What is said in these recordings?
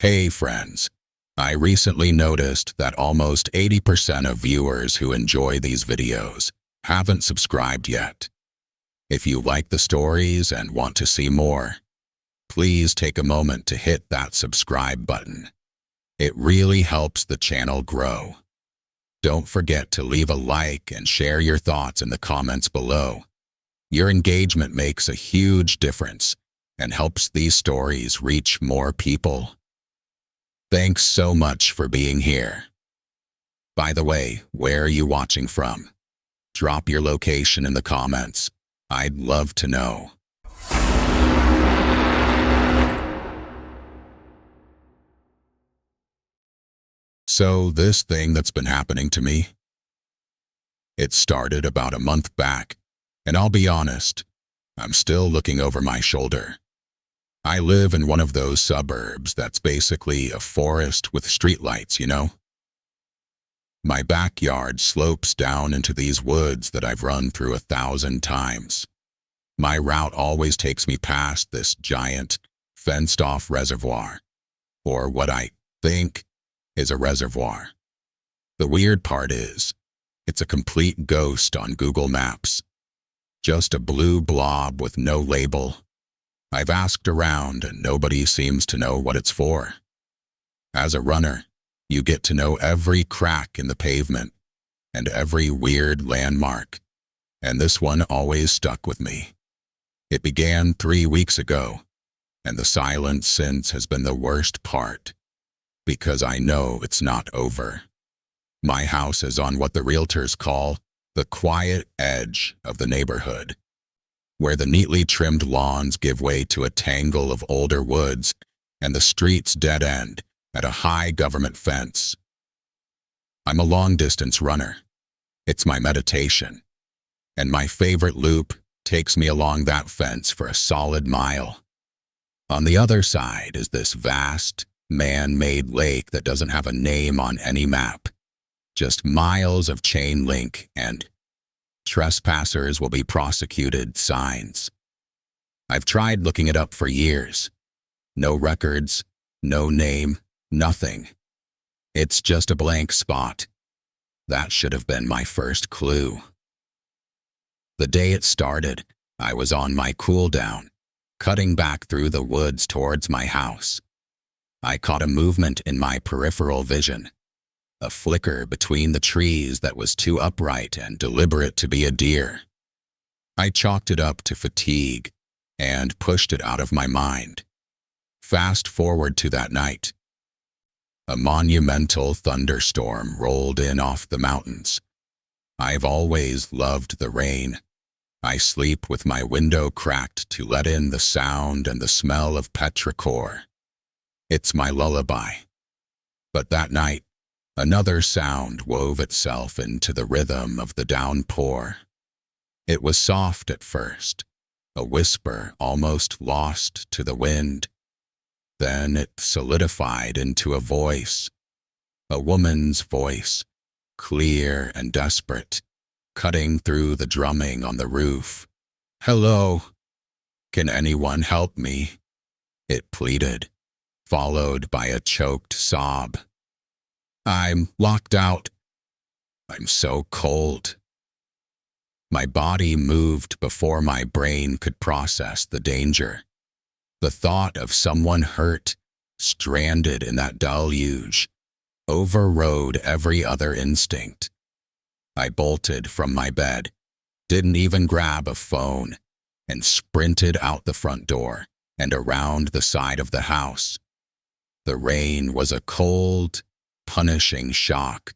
Hey friends, I recently noticed that almost 80% of viewers who enjoy these videos haven't subscribed yet. If you like the stories and want to see more, please take a moment to hit that subscribe button. It really helps the channel grow. Don't forget to leave a like and share your thoughts in the comments below. Your engagement makes a huge difference and helps these stories reach more people. Thanks so much for being here. By the way, where are you watching from? Drop your location in the comments. I'd love to know. So this thing that's been happening to me, it started about a month back, and I'll be honest, I'm still looking over my shoulder. I live in one of those suburbs that's basically a forest with streetlights, you know? My backyard slopes down into these woods that I've run through 1,000 times. My route always takes me past this giant, fenced-off reservoir, or what I think is a reservoir. The weird part is, it's a complete ghost on Google Maps. Just a blue blob with no label. I've asked around and nobody seems to know what it's for. As a runner, you get to know every crack in the pavement and every weird landmark, and this one always stuck with me. It began 3 weeks ago, and the silence since has been the worst part, because I know it's not over. My house is on what the realtors call the quiet edge of the neighborhood, where the neatly trimmed lawns give way to a tangle of older woods and the streets dead end at a high government fence. I'm a long-distance runner. It's my meditation, and my favorite loop takes me along that fence for a solid mile. On the other side is this vast, man-made lake that doesn't have a name on any map. Just miles of chain link and "trespassers will be prosecuted" signs. I've tried looking it up for years. No records, no name, nothing. It's just a blank spot. That should have been my first clue. The day it started, I was on my cool down, cutting back through the woods towards my house. I caught a movement in my peripheral vision, a flicker between the trees that was too upright and deliberate to be a deer. I chalked it up to fatigue and pushed it out of my mind. Fast forward to that night. A monumental thunderstorm rolled in off the mountains. I've always loved the rain. I sleep with my window cracked to let in the sound and the smell of petrichor. It's my lullaby. But that night, another sound wove itself into the rhythm of the downpour. It was soft at first, a whisper almost lost to the wind. Then it solidified into a voice, a woman's voice, clear and desperate, cutting through the drumming on the roof. "Hello, can anyone help me?" it pleaded, followed by a choked sob. "I'm locked out. I'm so cold." My body moved before my brain could process the danger. The thought of someone hurt, stranded in that deluge, overrode every other instinct. I bolted from my bed, didn't even grab a phone, and sprinted out the front door and around the side of the house. The rain was a cold, punishing shock,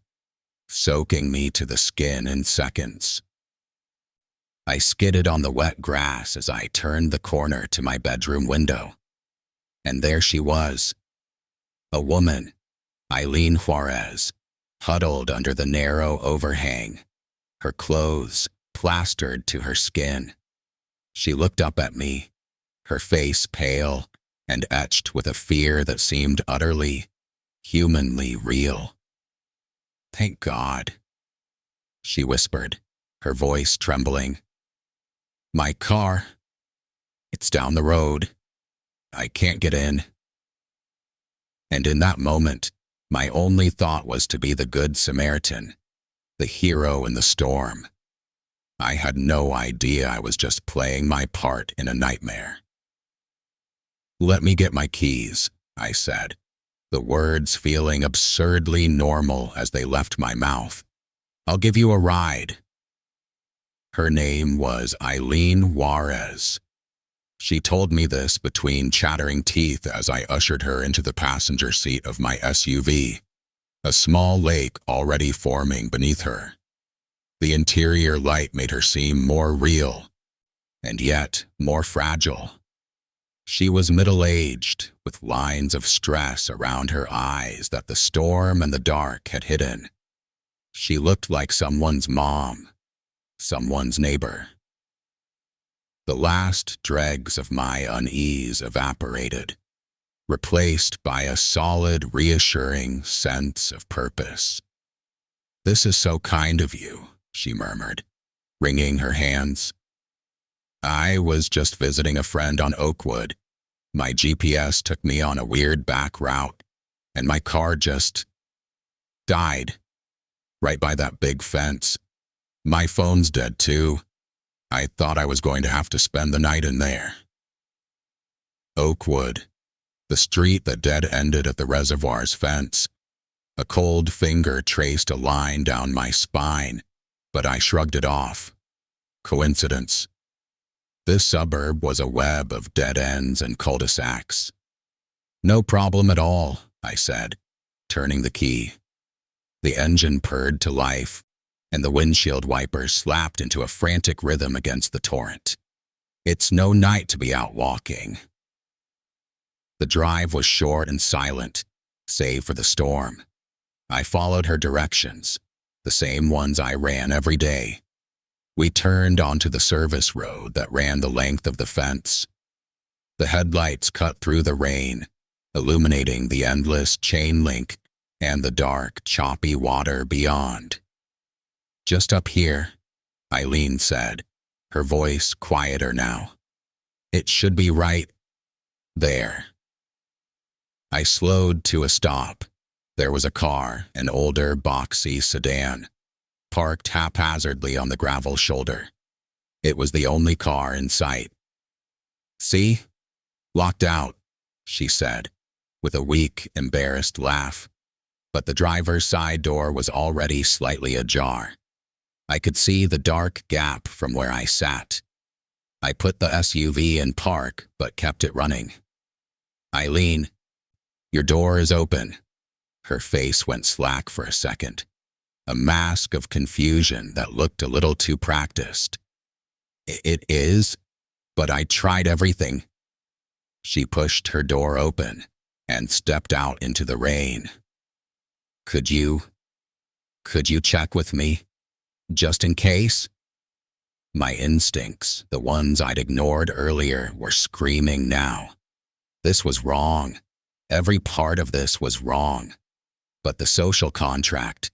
soaking me to the skin in seconds. I skidded on the wet grass as I turned the corner to my bedroom window. And there she was, a woman, Eileen Juarez, huddled under the narrow overhang, her clothes plastered to her skin. She looked up at me, her face pale and etched with a fear that seemed utterly, humanly real. "Thank God," she whispered, her voice trembling. "My car, it's down the road. I can't get in." And in that moment, my only thought was to be the good Samaritan, the hero in the storm. I had no idea I was just playing my part in a nightmare. "Let me get my keys," I said, the words feeling absurdly normal as they left my mouth. "I'll give you a ride." Her name was Eileen Juarez. She told me this between chattering teeth as I ushered her into the passenger seat of my SUV, a small lake already forming beneath her. The interior light made her seem more real, and yet more fragile. She was middle-aged, with lines of stress around her eyes that the storm and the dark had hidden. She looked like someone's mom, someone's neighbor. The last dregs of my unease evaporated, replaced by a solid, reassuring sense of purpose. "This is so kind of you," she murmured, wringing her hands. "I was just visiting a friend on Oakwood. My GPS took me on a weird back route, and my car just died, right by that big fence. My phone's dead too. I thought I was going to have to spend the night in there." Oakwood, the street that dead-ended at the reservoir's fence. A cold finger traced a line down my spine, but I shrugged it off. Coincidence. This suburb was a web of dead ends and cul-de-sacs. "No problem at all," I said, turning the key. The engine purred to life, and the windshield wipers slapped into a frantic rhythm against the torrent. It's no night to be out walking. The drive was short and silent, save for the storm. I followed her directions, the same ones I ran every day. We turned onto the service road that ran the length of the fence. The headlights cut through the rain, illuminating the endless chain link and the dark, choppy water beyond. "Just up here," Eileen said, her voice quieter now. "It should be right there." I slowed to a stop. There was a car, an older, boxy sedan, parked haphazardly on the gravel shoulder. It was the only car in sight. "See? Locked out," she said, with a weak, embarrassed laugh. But the driver's side door was already slightly ajar. I could see the dark gap from where I sat. I put the SUV in park, but kept it running. "Eileen, your door is open." Her face went slack for a second, a mask of confusion that looked a little too practiced. It is, but I tried everything." She pushed her door open and stepped out into the rain. Could you check with me? Just in case?" My instincts, the ones I'd ignored earlier, were screaming now. This was wrong. Every part of this was wrong. But the social contract,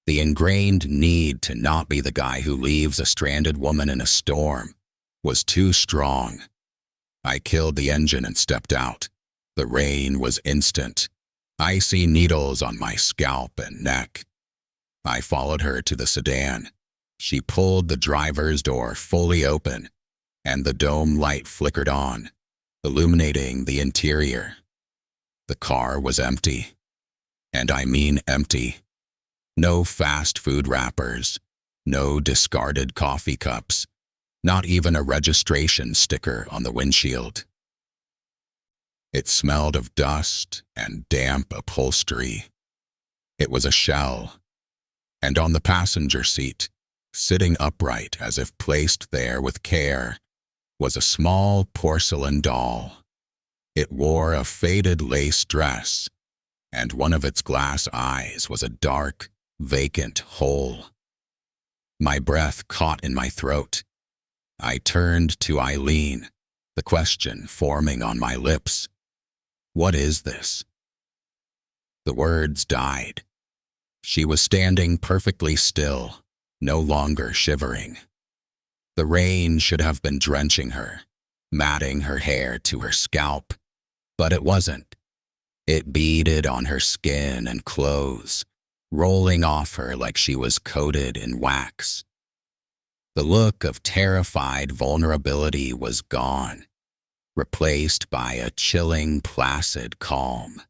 the ingrained need to not be the guy who leaves a stranded woman in a storm, was too strong. I killed the engine and stepped out. The rain was instant, icy needles on my scalp and neck. I followed her to the sedan. She pulled the driver's door fully open, and the dome light flickered on, illuminating the interior. The car was empty. And I mean empty. No fast food wrappers, no discarded coffee cups, not even a registration sticker on the windshield. It smelled of dust and damp upholstery. It was a shell. And on the passenger seat, sitting upright as if placed there with care, was a small porcelain doll. It wore a faded lace dress, and one of its glass eyes was a dark, vacant hole. My breath caught in my throat. I turned to Eileen, the question forming on my lips. "What is this?" The words died. She was standing perfectly still, no longer shivering. The rain should have been drenching her, matting her hair to her scalp, but it wasn't. It beaded on her skin and clothes, rolling off her like she was coated in wax. The look of terrified vulnerability was gone, replaced by a chilling, placid calm.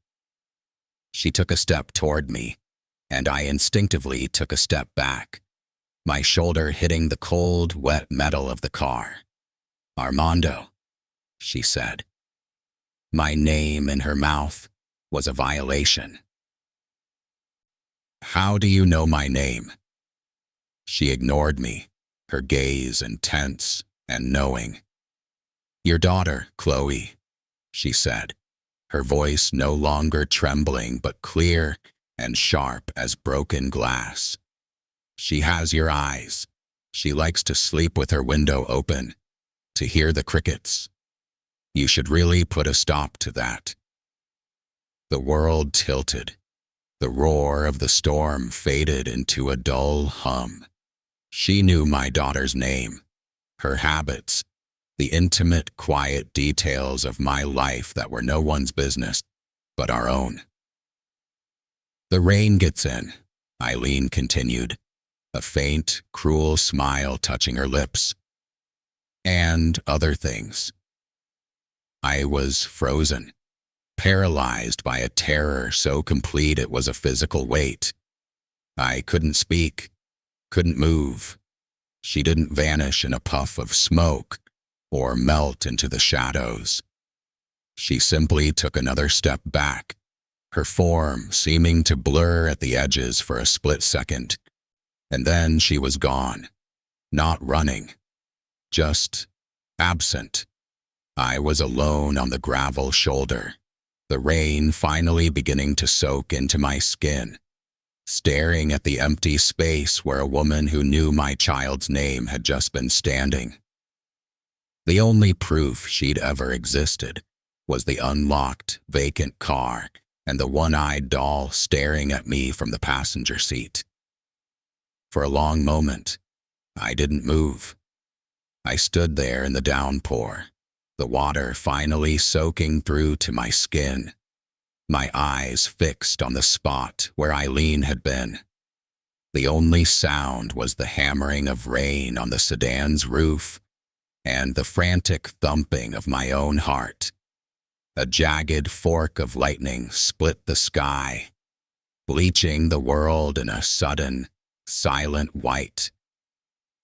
She took a step toward me, and I instinctively took a step back, my shoulder hitting the cold, wet metal of the car. "Armando," she said. My name in her mouth was a violation. "How do you know my name?" She ignored me, her gaze intense and knowing. "Your daughter, Chloe," she said, her voice no longer trembling but clear and sharp as broken glass. "She has your eyes. She likes to sleep with her window open, to hear the crickets. You should really put a stop to that." The world tilted. The roar of the storm faded into a dull hum. She knew my daughter's name, her habits, the intimate, quiet details of my life that were no one's business but our own. "The rain gets in," Eileen continued, a faint, cruel smile touching her lips. "And other things." I was frozen, paralyzed by a terror so complete it was a physical weight. I couldn't speak, couldn't move. She didn't vanish in a puff of smoke or melt into the shadows. She simply took another step back, her form seeming to blur at the edges for a split second. And then she was gone, not running, just absent. I was alone on the gravel shoulder, the rain finally beginning to soak into my skin, staring at the empty space where a woman who knew my child's name had just been standing. The only proof she'd ever existed was the unlocked, vacant car and the one-eyed doll staring at me from the passenger seat. For a long moment, I didn't move. I stood there in the downpour, the water finally soaking through to my skin, my eyes fixed on the spot where Eileen had been. The only sound was the hammering of rain on the sedan's roof and the frantic thumping of my own heart. A jagged fork of lightning split the sky, bleaching the world in a sudden, silent white.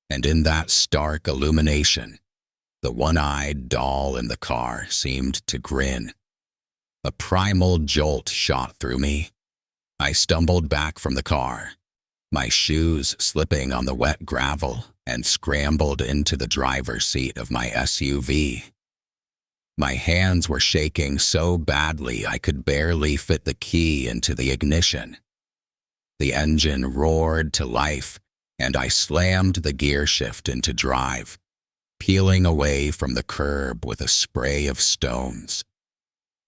And in that stark illumination, the one-eyed doll in the car seemed to grin. A primal jolt shot through me. I stumbled back from the car, my shoes slipping on the wet gravel, and scrambled into the driver's seat of my SUV. My hands were shaking so badly I could barely fit the key into the ignition. The engine roared to life, and I slammed the gear shift into drive, peeling away from the curb with a spray of stones.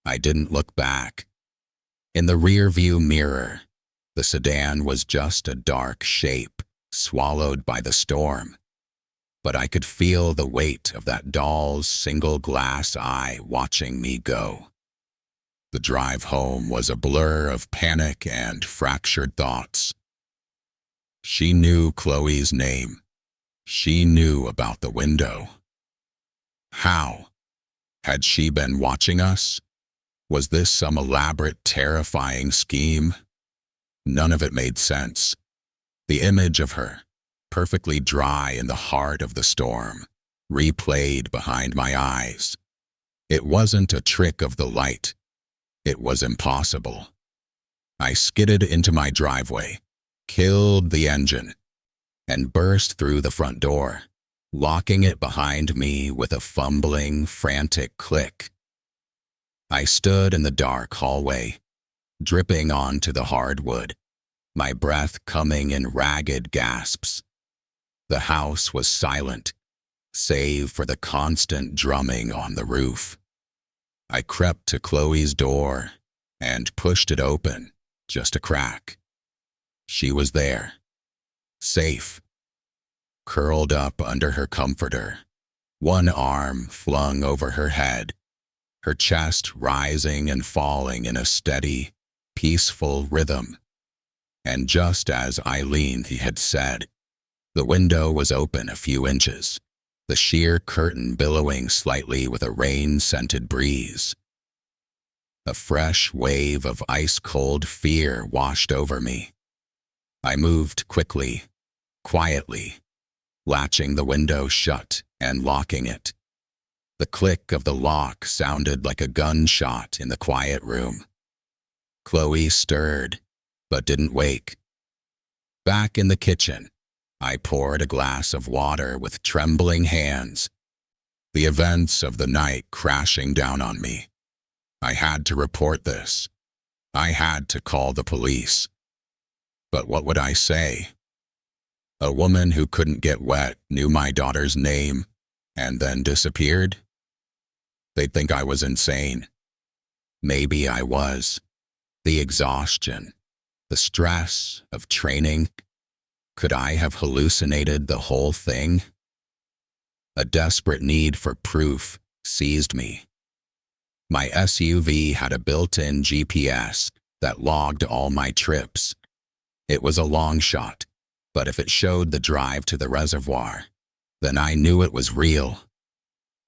I didn't look back. In the rearview mirror, the sedan was just a dark shape, swallowed by the storm. But I could feel the weight of that doll's single glass eye watching me go. The drive home was a blur of panic and fractured thoughts. She knew Chloe's name. She knew about the window. How? Had she been watching us? Was this some elaborate, terrifying scheme? None of it made sense. The image of her, perfectly dry in the heart of the storm, replayed behind my eyes. It wasn't a trick of the light. It was impossible. I skidded into my driveway, killed the engine, and burst through the front door, locking it behind me with a fumbling, frantic click. I stood in the dark hallway, dripping onto the hardwood, my breath coming in ragged gasps. The house was silent, save for the constant drumming on the roof. I crept to Chloe's door and pushed it open, just a crack. She was there, safe, curled up under her comforter, one arm flung over her head, her chest rising and falling in a steady, peaceful rhythm. And just as Eileen had said, the window was open a few inches, the sheer curtain billowing slightly with a rain-scented breeze. A fresh wave of ice-cold fear washed over me. I moved quickly, quietly, latching the window shut and locking it. The click of the lock sounded like a gunshot in the quiet room. Chloe stirred, but didn't wake. Back in the kitchen, I poured a glass of water with trembling hands, the events of the night crashing down on me. I had to report this. I had to call the police. But what would I say? A woman who couldn't get wet knew my daughter's name and then disappeared? They'd think I was insane. Maybe I was. The exhaustion, the stress of training. Could I have hallucinated the whole thing? A desperate need for proof seized me. My SUV had a built-in GPS that logged all my trips. It was a long shot, but if it showed the drive to the reservoir, then I knew it was real.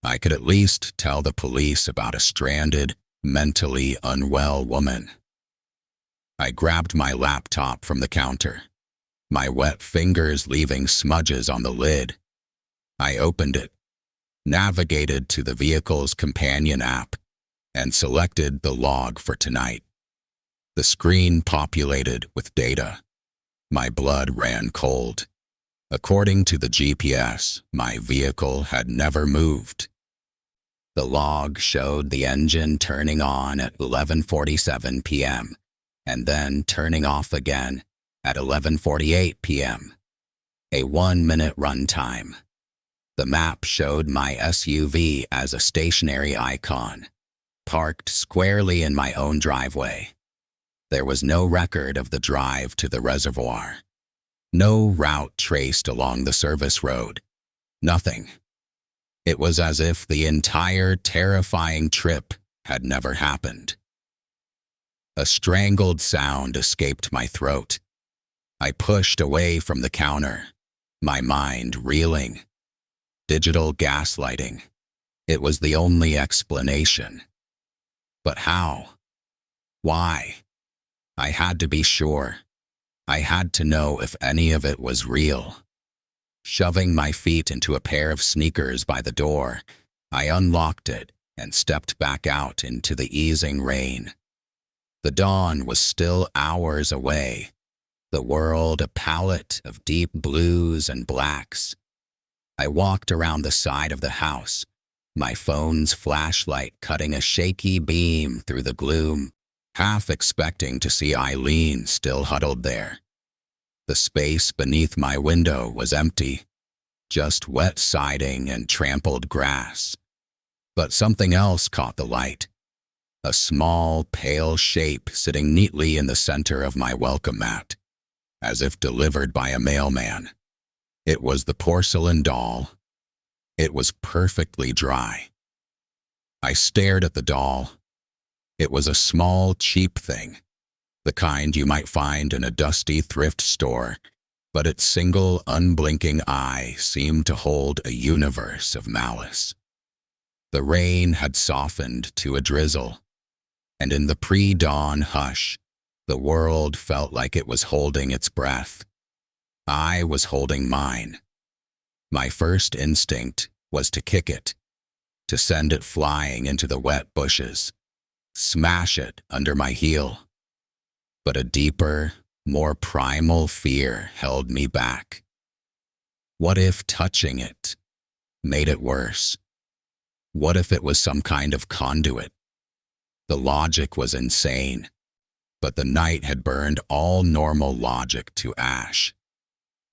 I could at least tell the police about a stranded, mentally unwell woman. I grabbed my laptop from the counter, my wet fingers leaving smudges on the lid. I opened it, navigated to the vehicle's companion app, and selected the log for tonight. The screen populated with data. My blood ran cold. According to the GPS, my vehicle had never moved. The log showed the engine turning on at 11:47 p.m. and then turning off again at 11:48 p.m. A 1-minute runtime. The map showed my SUV as a stationary icon, parked squarely in my own driveway. There was no record of the drive to the reservoir. No route traced along the service road. Nothing. It was as if the entire terrifying trip had never happened. A strangled sound escaped my throat. I pushed away from the counter, my mind reeling. Digital gaslighting. It was the only explanation. But how? Why? I had to be sure. I had to know if any of it was real. Shoving my feet into a pair of sneakers by the door, I unlocked it and stepped back out into the easing rain. The dawn was still hours away, the world a palette of deep blues and blacks. I walked around the side of the house, my phone's flashlight cutting a shaky beam through the gloom, half expecting to see Eileen still huddled there. The space beneath my window was empty, just wet siding and trampled grass. But something else caught the light. A small, pale shape sitting neatly in the center of my welcome mat, as if delivered by a mailman. It was the porcelain doll. It was perfectly dry. I stared at the doll. It was a small, cheap thing, the kind you might find in a dusty thrift store, but its single, unblinking eye seemed to hold a universe of malice. The rain had softened to a drizzle, and in the pre-dawn hush, the world felt like it was holding its breath. I was holding mine. My first instinct was to kick it, to send it flying into the wet bushes, smash it under my heel. But a deeper, more primal fear held me back. What if touching it made it worse? What if it was some kind of conduit? The logic was insane, but the night had burned all normal logic to ash.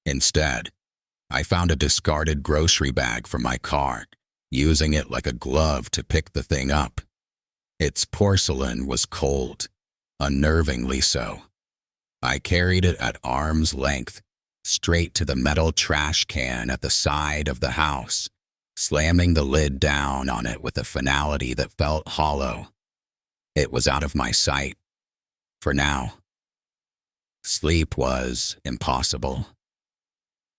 Instead, I found a discarded grocery bag from my car, using it like a glove to pick the thing up. Its porcelain was cold, unnervingly so. I carried it at arm's length, straight to the metal trash can at the side of the house, slamming the lid down on it with a finality that felt hollow. It was out of my sight. For now. Sleep was impossible.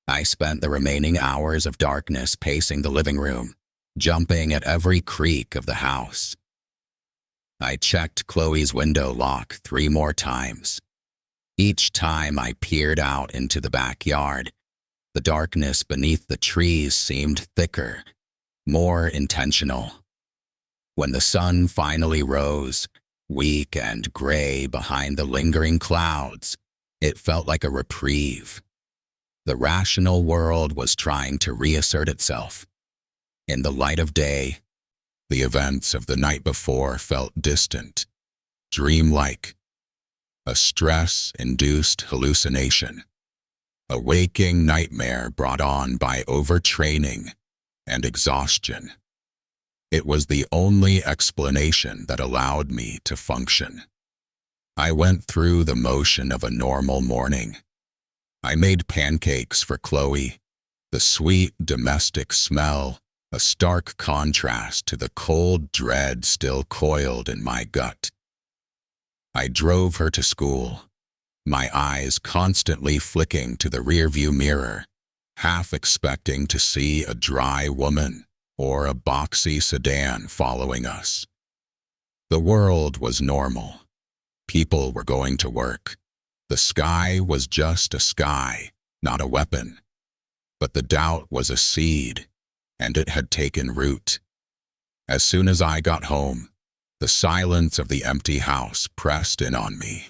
I spent the remaining hours of darkness pacing the living room, jumping at every creak of the house. I checked Chloe's window lock 3 more times. Each time I peered out into the backyard, the darkness beneath the trees seemed thicker, more intentional. When the sun finally rose, weak and gray behind the lingering clouds, it felt like a reprieve. The rational world was trying to reassert itself. In the light of day, the events of the night before felt distant, dreamlike, a stress-induced hallucination, a waking nightmare brought on by overtraining and exhaustion. It was the only explanation that allowed me to function. I went through the motion of a normal morning. I made pancakes for Chloe, the sweet domestic smell, a stark contrast to the cold dread still coiled in my gut. I drove her to school, my eyes constantly flicking to the rearview mirror, half expecting to see a dry woman or a boxy sedan following us. The world was normal. People were going to work. The sky was just a sky, not a weapon. But the doubt was a seed, and it had taken root. As soon as I got home, the silence of the empty house pressed in on me.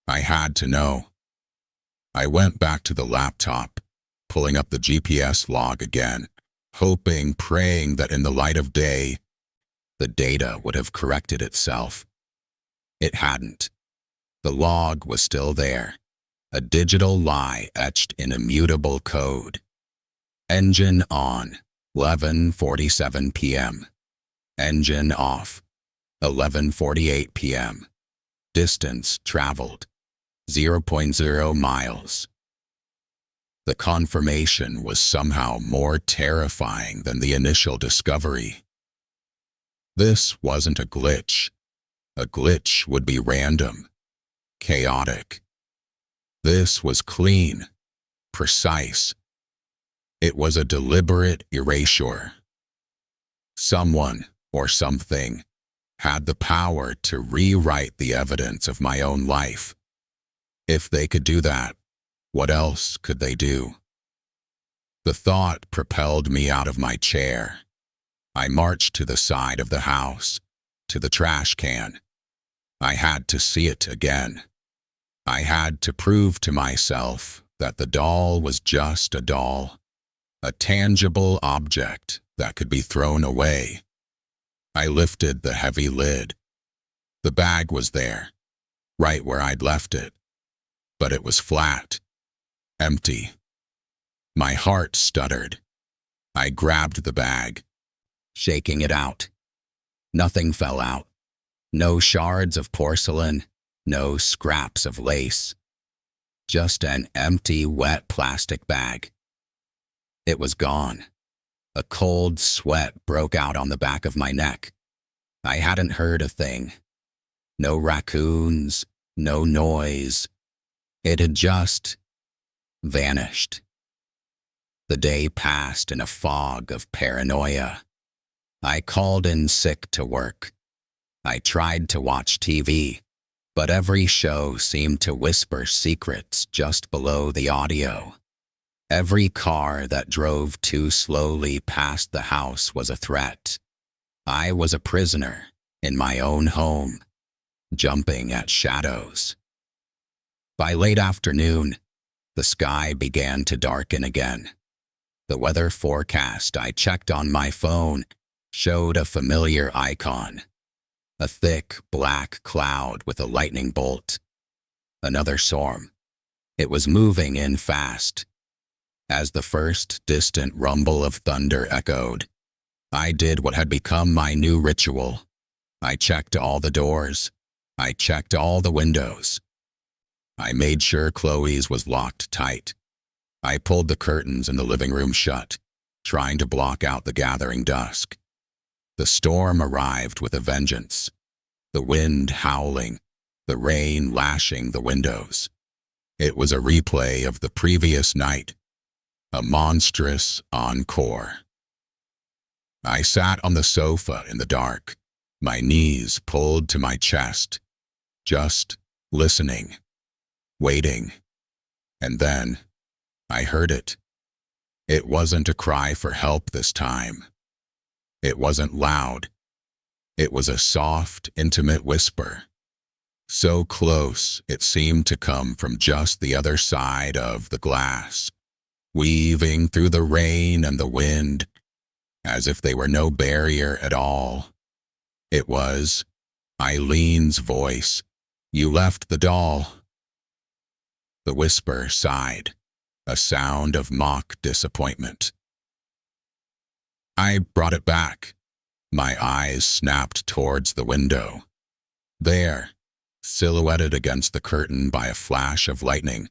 I had to know. I went back to the laptop, pulling up the GPS log again, hoping, praying that in the light of day, the data would have corrected itself. It hadn't. The log was still there, a digital lie etched in immutable code. Engine on, 11:47 p.m. Engine off, 11:48 p.m. Distance traveled, 0.0 miles. The confirmation was somehow more terrifying than the initial discovery. This wasn't a glitch. A glitch would be random, chaotic. This was clean, precise. It was a deliberate erasure. Someone or something had the power to rewrite the evidence of my own life. If they could do that, what else could they do? The thought propelled me out of my chair. I marched to the side of the house, to the trash can. I had to see it again. I had to prove to myself that the doll was just a doll, a tangible object that could be thrown away. I lifted the heavy lid. The bag was there, right where I'd left it, but it was flat, empty. My heart stuttered. I grabbed the bag, shaking it out. Nothing fell out. No shards of porcelain, no scraps of lace. Just an empty, wet plastic bag. It was gone. A cold sweat broke out on the back of my neck. I hadn't heard a thing. No raccoons, no noise. It had just vanished. The day passed in a fog of paranoia. I called in sick to work. I tried to watch TV, but every show seemed to whisper secrets just below the audio. Every car that drove too slowly past the house was a threat. I was a prisoner in my own home, jumping at shadows. By late afternoon, the sky began to darken again. The weather forecast I checked on my phone showed a familiar icon, a thick black cloud with a lightning bolt. Another storm. It was moving in fast. As the first distant rumble of thunder echoed, I did what had become my new ritual. I checked all the doors. I checked all the windows. I made sure Chloe's was locked tight. I pulled the curtains in the living room shut. trying to block out the gathering dusk. The storm arrived with a vengeance, the wind howling, the rain lashing the windows. It was a replay of the previous night, a monstrous encore. I sat on the sofa in the dark, my knees pulled to my chest, just listening, waiting. And then I heard it. It wasn't a cry for help this time. It wasn't loud. It was a soft, intimate whisper. So close, it seemed to come from just the other side of the glass, weaving through the rain and the wind, as if they were no barrier at all. It was Eileen's voice. "You left the doll." The whisper sighed, a sound of mock disappointment. "I brought it back." My eyes snapped towards the window. There, silhouetted against the curtain by a flash of lightning,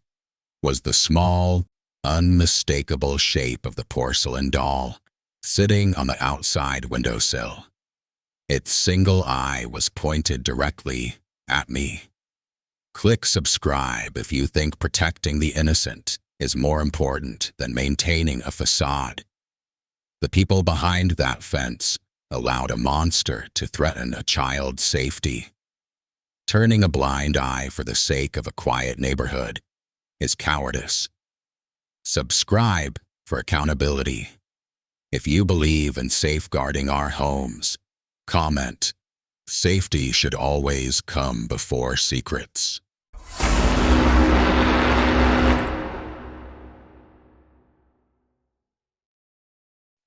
was the small, unmistakable shape of the porcelain doll, sitting on the outside windowsill. Its single eye was pointed directly at me. Click subscribe if you think protecting the innocent is more important than maintaining a facade. The people behind that fence allowed a monster to threaten a child's safety. Turning a blind eye for the sake of a quiet neighborhood is cowardice. Subscribe for accountability. If you believe in safeguarding our homes, comment, "Safety should always come before secrets."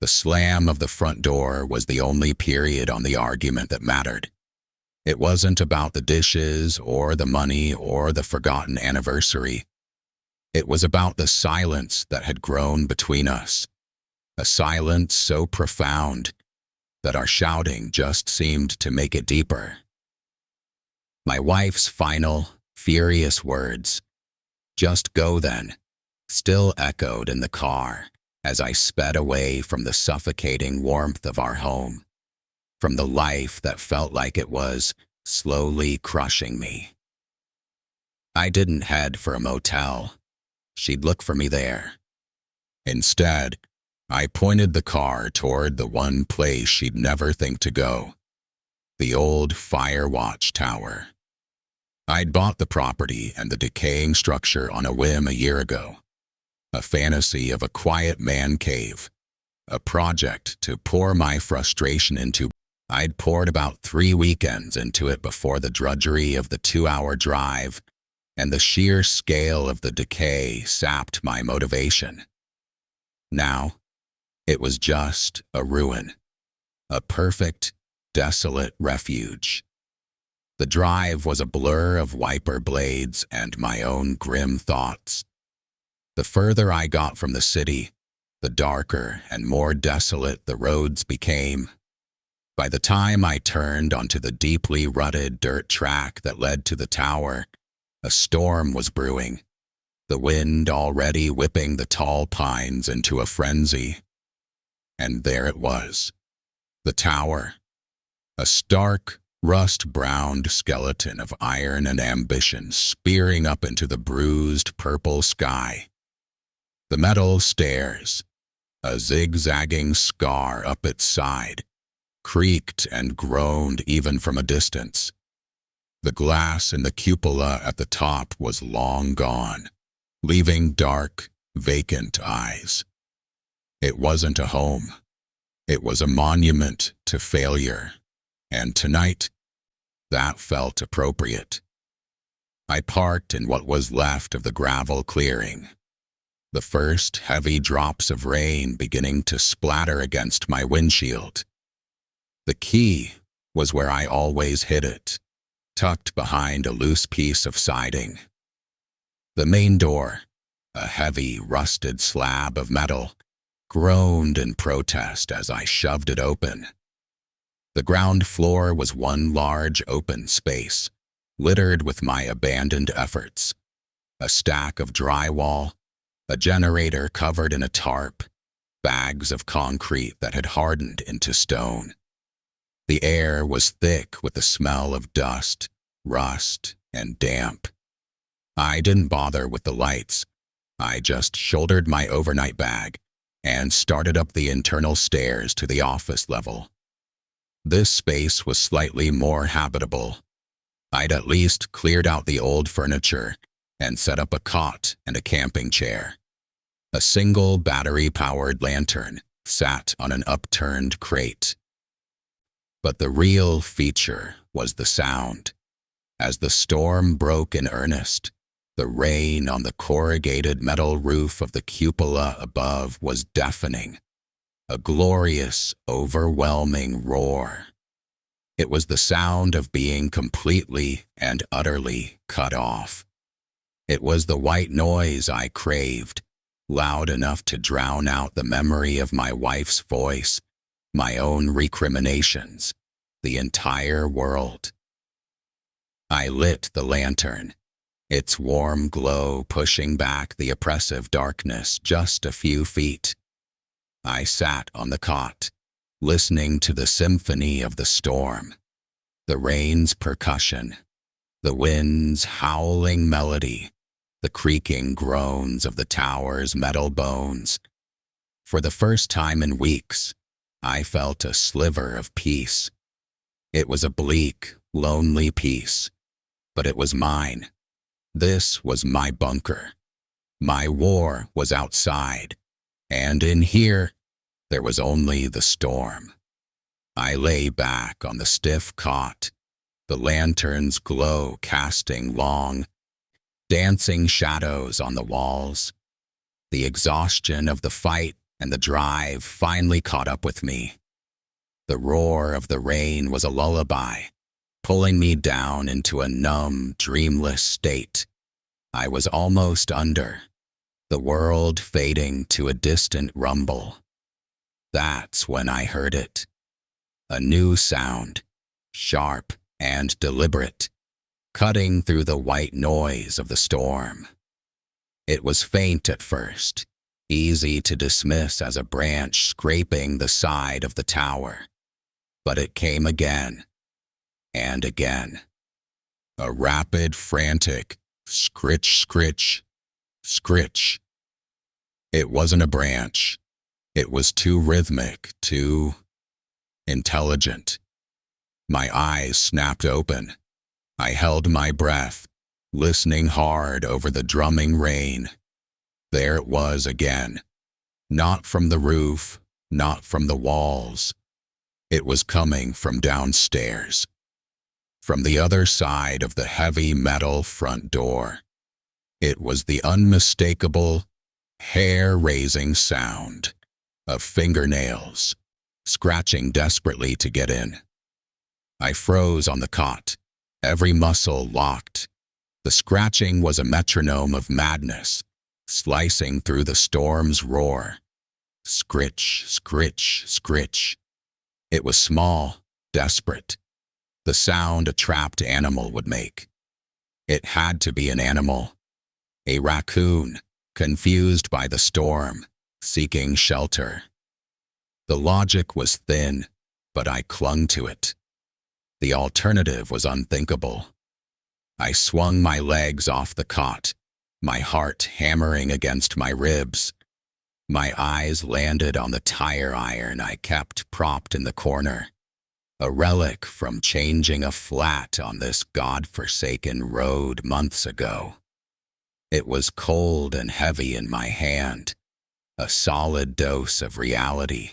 The slam of the front door was the only period on the argument that mattered. It wasn't about the dishes or the money or the forgotten anniversary. It was about the silence that had grown between us, a silence so profound that our shouting just seemed to make it deeper. My wife's final, furious words, "Just go then," still echoed in the car as I sped away from the suffocating warmth of our home, from the life that felt like it was slowly crushing me. I didn't head for a motel. She'd look for me there. Instead, I pointed the car toward the one place she'd never think to go, the old fire watch tower. I'd bought the property and the decaying structure on a whim a year ago, a fantasy of a quiet man cave, a project to pour my frustration into. I'd poured about 3 weekends into it before the drudgery of the 2-hour drive and the sheer scale of the decay sapped my motivation. Now, it was just a ruin, a perfect, desolate refuge. The drive was a blur of wiper blades and my own grim thoughts. The further I got from the city, the darker and more desolate the roads became. By the time I turned onto the deeply rutted dirt track that led to the tower, a storm was brewing, the wind already whipping the tall pines into a frenzy. And there it was, the tower, a stark, rust-browned skeleton of iron and ambition spearing up into the bruised purple sky. The metal stairs, a zigzagging scar up its side, creaked and groaned even from a distance. The glass in the cupola at the top was long gone, leaving dark, vacant eyes. It wasn't a home. It was a monument to failure. And tonight, that felt appropriate. I parked in what was left of the gravel clearing, the first heavy drops of rain beginning to splatter against my windshield. The key was where I always hid it, tucked behind a loose piece of siding. The main door, a heavy, rusted slab of metal, groaned in protest as I shoved it open. The ground floor was one large open space, littered with my abandoned efforts. A stack of drywall, a generator covered in a tarp, bags of concrete that had hardened into stone. The air was thick with the smell of dust, rust, and damp. I didn't bother with the lights. I just shouldered my overnight bag and started up the internal stairs to the office level. This space was slightly more habitable. I'd at least cleared out the old furniture and set up a cot and a camping chair. A single battery-powered lantern sat on an upturned crate. But the real feature was the sound. As the storm broke in earnest, the rain on the corrugated metal roof of the cupola above was deafening. A glorious, overwhelming roar. It was the sound of being completely and utterly cut off. It was the white noise I craved, loud enough to drown out the memory of my wife's voice, my own recriminations, the entire world. I lit the lantern, its warm glow pushing back the oppressive darkness just a few feet. I sat on the cot, listening to the symphony of the storm, the rain's percussion, the wind's howling melody, the creaking groans of the tower's metal bones. For the first time in weeks, I felt a sliver of peace. It was a bleak, lonely peace, but it was mine. This was my bunker. My war was outside, and in here, there was only the storm. I lay back on the stiff cot, the lantern's glow casting long, dancing shadows on the walls. The exhaustion of the fight and the drive finally caught up with me. The roar of the rain was a lullaby, pulling me down into a numb, dreamless state. I was almost under, the world fading to a distant rumble. That's when I heard it. A new sound, sharp and deliberate, cutting through the white noise of the storm. It was faint at first, easy to dismiss as a branch scraping the side of the tower. But it came again, and again. A rapid, frantic scritch, scritch, scritch. It wasn't a branch. It was too rhythmic, too intelligent. My eyes snapped open. I held my breath, listening hard over the drumming rain. There it was again. Not from the roof, not from the walls. It was coming from downstairs, from the other side of the heavy metal front door. It was the unmistakable, hair-raising sound of fingernails scratching desperately to get in. I froze on the cot, every muscle locked. The scratching was a metronome of madness, slicing through the storm's roar. Scritch, scritch, scritch. It was small, desperate. The sound a trapped animal would make. It had to be an animal. A raccoon, confused by the storm, seeking shelter. The logic was thin, but I clung to it. The alternative was unthinkable. I swung my legs off the cot, my heart hammering against my ribs. My eyes landed on the tire iron I kept propped in the corner, a relic from changing a flat on this God-forsaken road months ago. It was cold and heavy in my hand, a solid dose of reality.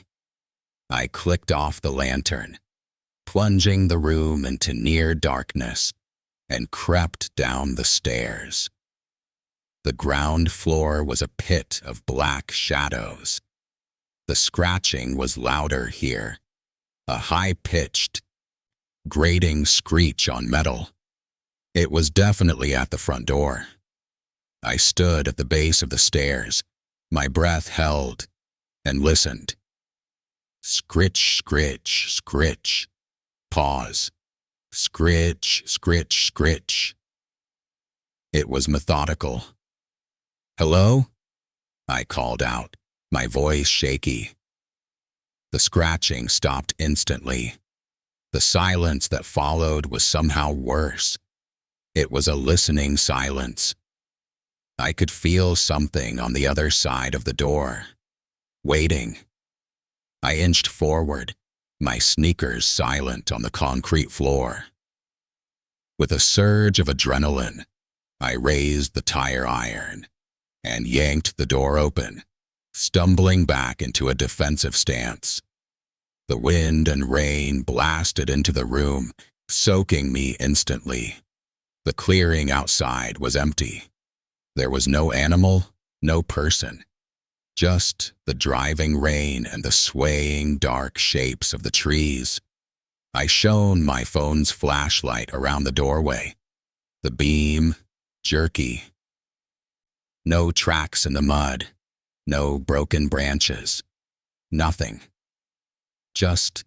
I clicked off the lantern, plunging the room into near darkness, and crept down the stairs. The ground floor was a pit of black shadows. The scratching was louder here, a high-pitched, grating screech on metal. It was definitely at the front door. I stood at the base of the stairs, my breath held, and listened. Scritch, scritch, scritch. Pause. Scritch, scritch, scritch. It was methodical. "Hello?" I called out, my voice shaky. The scratching stopped instantly. The silence that followed was somehow worse. It was a listening silence. I could feel something on the other side of the door, waiting. I inched forward, my sneakers silent on the concrete floor. With a surge of adrenaline, I raised the tire iron and yanked the door open, stumbling back into a defensive stance. The wind and rain blasted into the room, soaking me instantly. The clearing outside was empty. There was no animal, no person, just the driving rain and the swaying dark shapes of the trees. I shone my phone's flashlight around the doorway, the beam jerky. No tracks in the mud, no broken branches, nothing. Just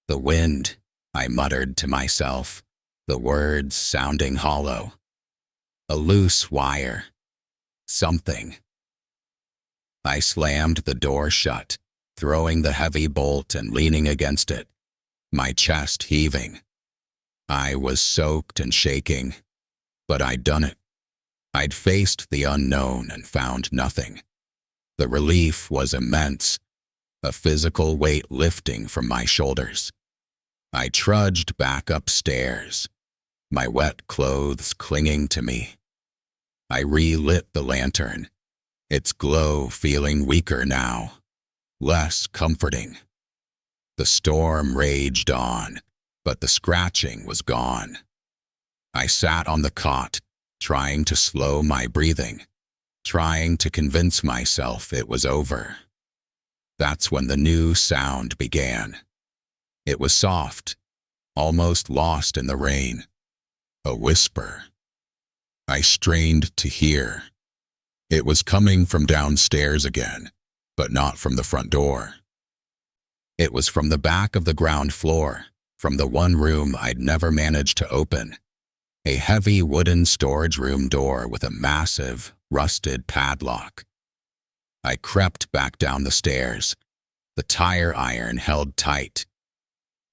the wind, I muttered to myself, the words sounding hollow. A loose wire. Something. I slammed the door shut, throwing the heavy bolt and leaning against it, my chest heaving. I was soaked and shaking, but I'd done it. I'd faced the unknown and found nothing. The relief was immense, a physical weight lifting from my shoulders. I trudged back upstairs, my wet clothes clinging to me. I relit the lantern, its glow feeling weaker now, less comforting. The storm raged on, but the scratching was gone. I sat on the cot, trying to slow my breathing, trying to convince myself it was over. That's when the new sound began. It was soft, almost lost in the rain. A whisper. I strained to hear. It was coming from downstairs again, but not from the front door. It was from the back of the ground floor, from the one room I'd never managed to open. A heavy wooden storage room door with a massive, rusted padlock. I crept back down the stairs, the tire iron held tight.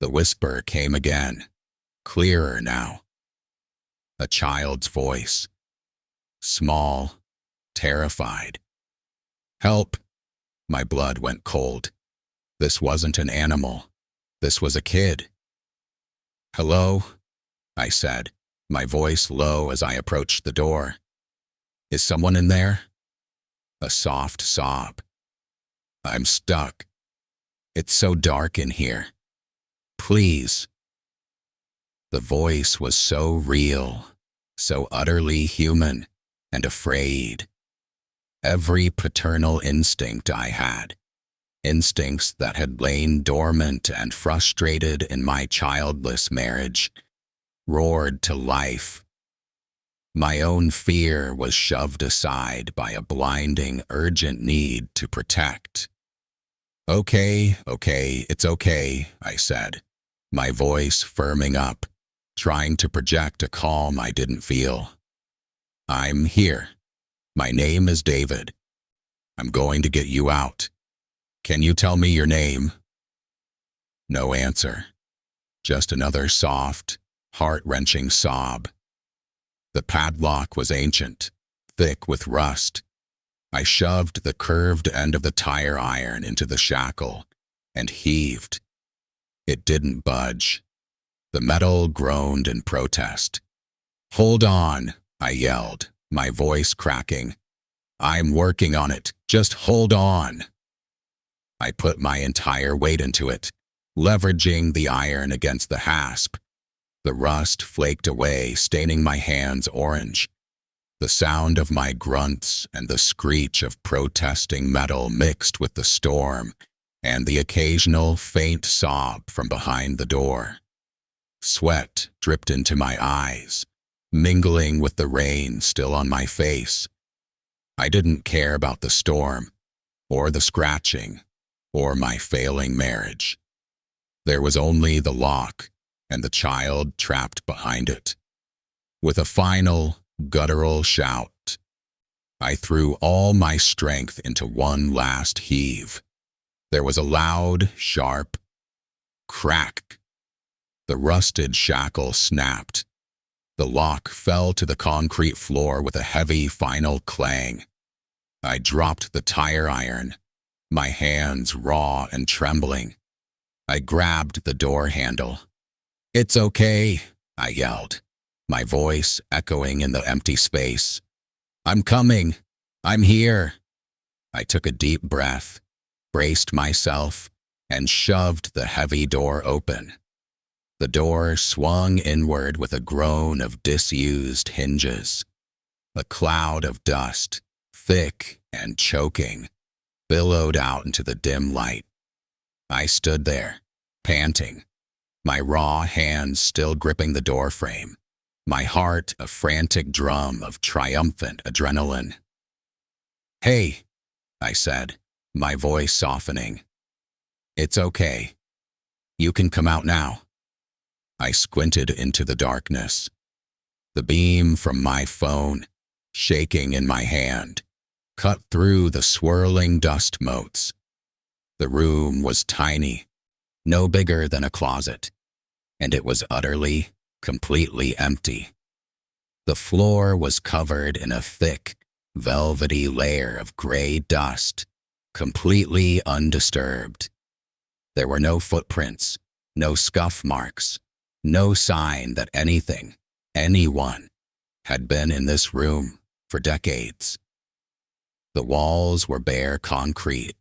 The whisper came again, clearer now. A child's voice. Small, terrified. Help! My blood went cold. This wasn't an animal. This was a kid. Hello? I said, my voice low as I approached the door. Is someone in there? A soft sob. I'm stuck. It's so dark in here. Please. The voice was so real, so utterly human and afraid. Every paternal instinct I had, instincts that had lain dormant and frustrated in my childless marriage, roared to life. My own fear was shoved aside by a blinding, urgent need to protect. Okay, it's okay, I said, my voice firming up, trying to project a calm I didn't feel. I'm here. My name is David. I'm going to get you out. Can you tell me your name? No answer. Just another soft, heart-wrenching sob. The padlock was ancient, thick with rust. I shoved the curved end of the tire iron into the shackle and heaved. It didn't budge. The metal groaned in protest. Hold on, I yelled, my voice cracking. I'm working on it. Just hold on. I put my entire weight into it, leveraging the iron against the hasp. The rust flaked away, staining my hands orange. The sound of my grunts and the screech of protesting metal mixed with the storm and the occasional faint sob from behind the door. Sweat dripped into my eyes, mingling with the rain still on my face. I didn't care about the storm, or the scratching, or my failing marriage. There was only the lock and the child trapped behind it. With a final, guttural shout, I threw all my strength into one last heave. There was a loud, sharp crack. The rusted shackle snapped. The lock fell to the concrete floor with a heavy final clang. I dropped the tire iron, my hands raw and trembling. I grabbed the door handle. "It's okay," I yelled, my voice echoing in the empty space. "I'm coming. I'm here." I took a deep breath, braced myself, and shoved the heavy door open. The door swung inward with a groan of disused hinges. A cloud of dust, thick and choking, billowed out into the dim light. I stood there, panting, my raw hands still gripping the doorframe, my heart a frantic drum of triumphant adrenaline. "Hey," I said, my voice softening. "It's okay. You can come out now." I squinted into the darkness. The beam from my phone, shaking in my hand, cut through the swirling dust motes. The room was tiny, no bigger than a closet, and it was utterly, completely empty. The floor was covered in a thick, velvety layer of gray dust, completely undisturbed. There were no footprints, no scuff marks, no sign that anything, anyone, had been in this room for decades. The walls were bare concrete,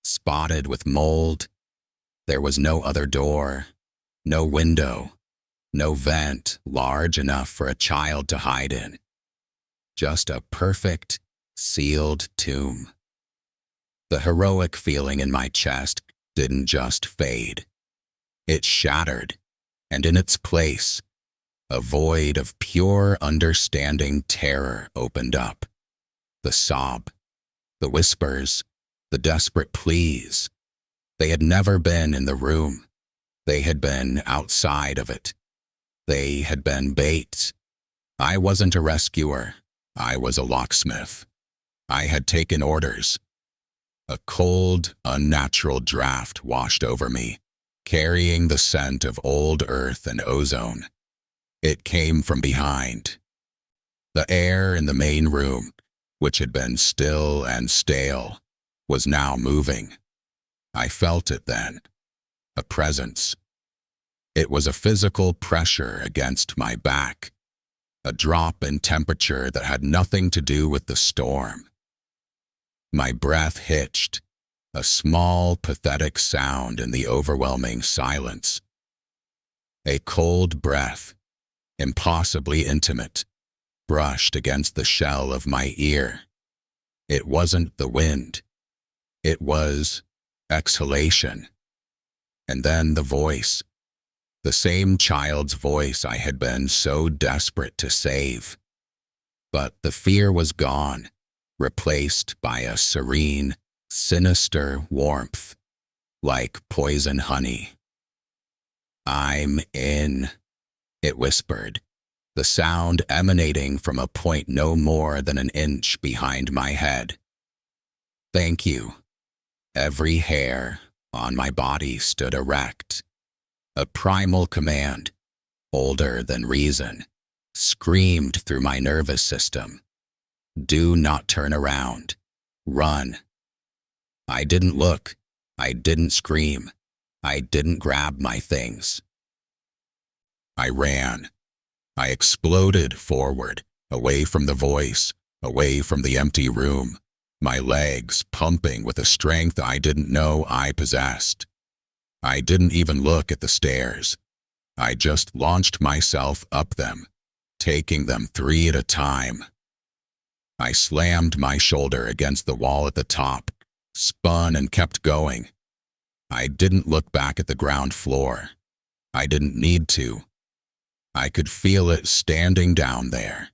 spotted with mold. There was no other door, no window, no vent large enough for a child to hide in. Just a perfect, sealed tomb. The heroic feeling in my chest didn't just fade. It shattered, and in its place, a void of pure understanding terror opened up. The sob, the whispers, the desperate pleas. They had never been in the room. They had been outside of it. They had been bait. I wasn't a rescuer. I was a locksmith. I had taken orders. A cold, unnatural draft washed over me, carrying the scent of old earth and ozone. It came from behind. The air in the main room, which had been still and stale, was now moving. I felt it then, a presence. It was a physical pressure against my back, a drop in temperature that had nothing to do with the storm. My breath hitched, a small, pathetic sound in the overwhelming silence. A cold breath, impossibly intimate, brushed against the shell of my ear. It wasn't the wind. It was exhalation. And then the voice, the same child's voice I had been so desperate to save. But the fear was gone, replaced by a serene, sinister warmth, like poison honey. "I'm in," it whispered, the sound emanating from a point no more than an inch behind my head. "Thank you." Every hair on my body stood erect. A primal command, older than reason, screamed through my nervous system. Do not turn around. Run. I didn't look. I didn't scream. I didn't grab my things. I ran. I exploded forward, away from the voice, away from the empty room, my legs pumping with a strength I didn't know I possessed. I didn't even look at the stairs. I just launched myself up them, taking them 3 at a time. I slammed my shoulder against the wall at the top, spun and kept going. I didn't look back at the ground floor. I didn't need to. I could feel it standing down there,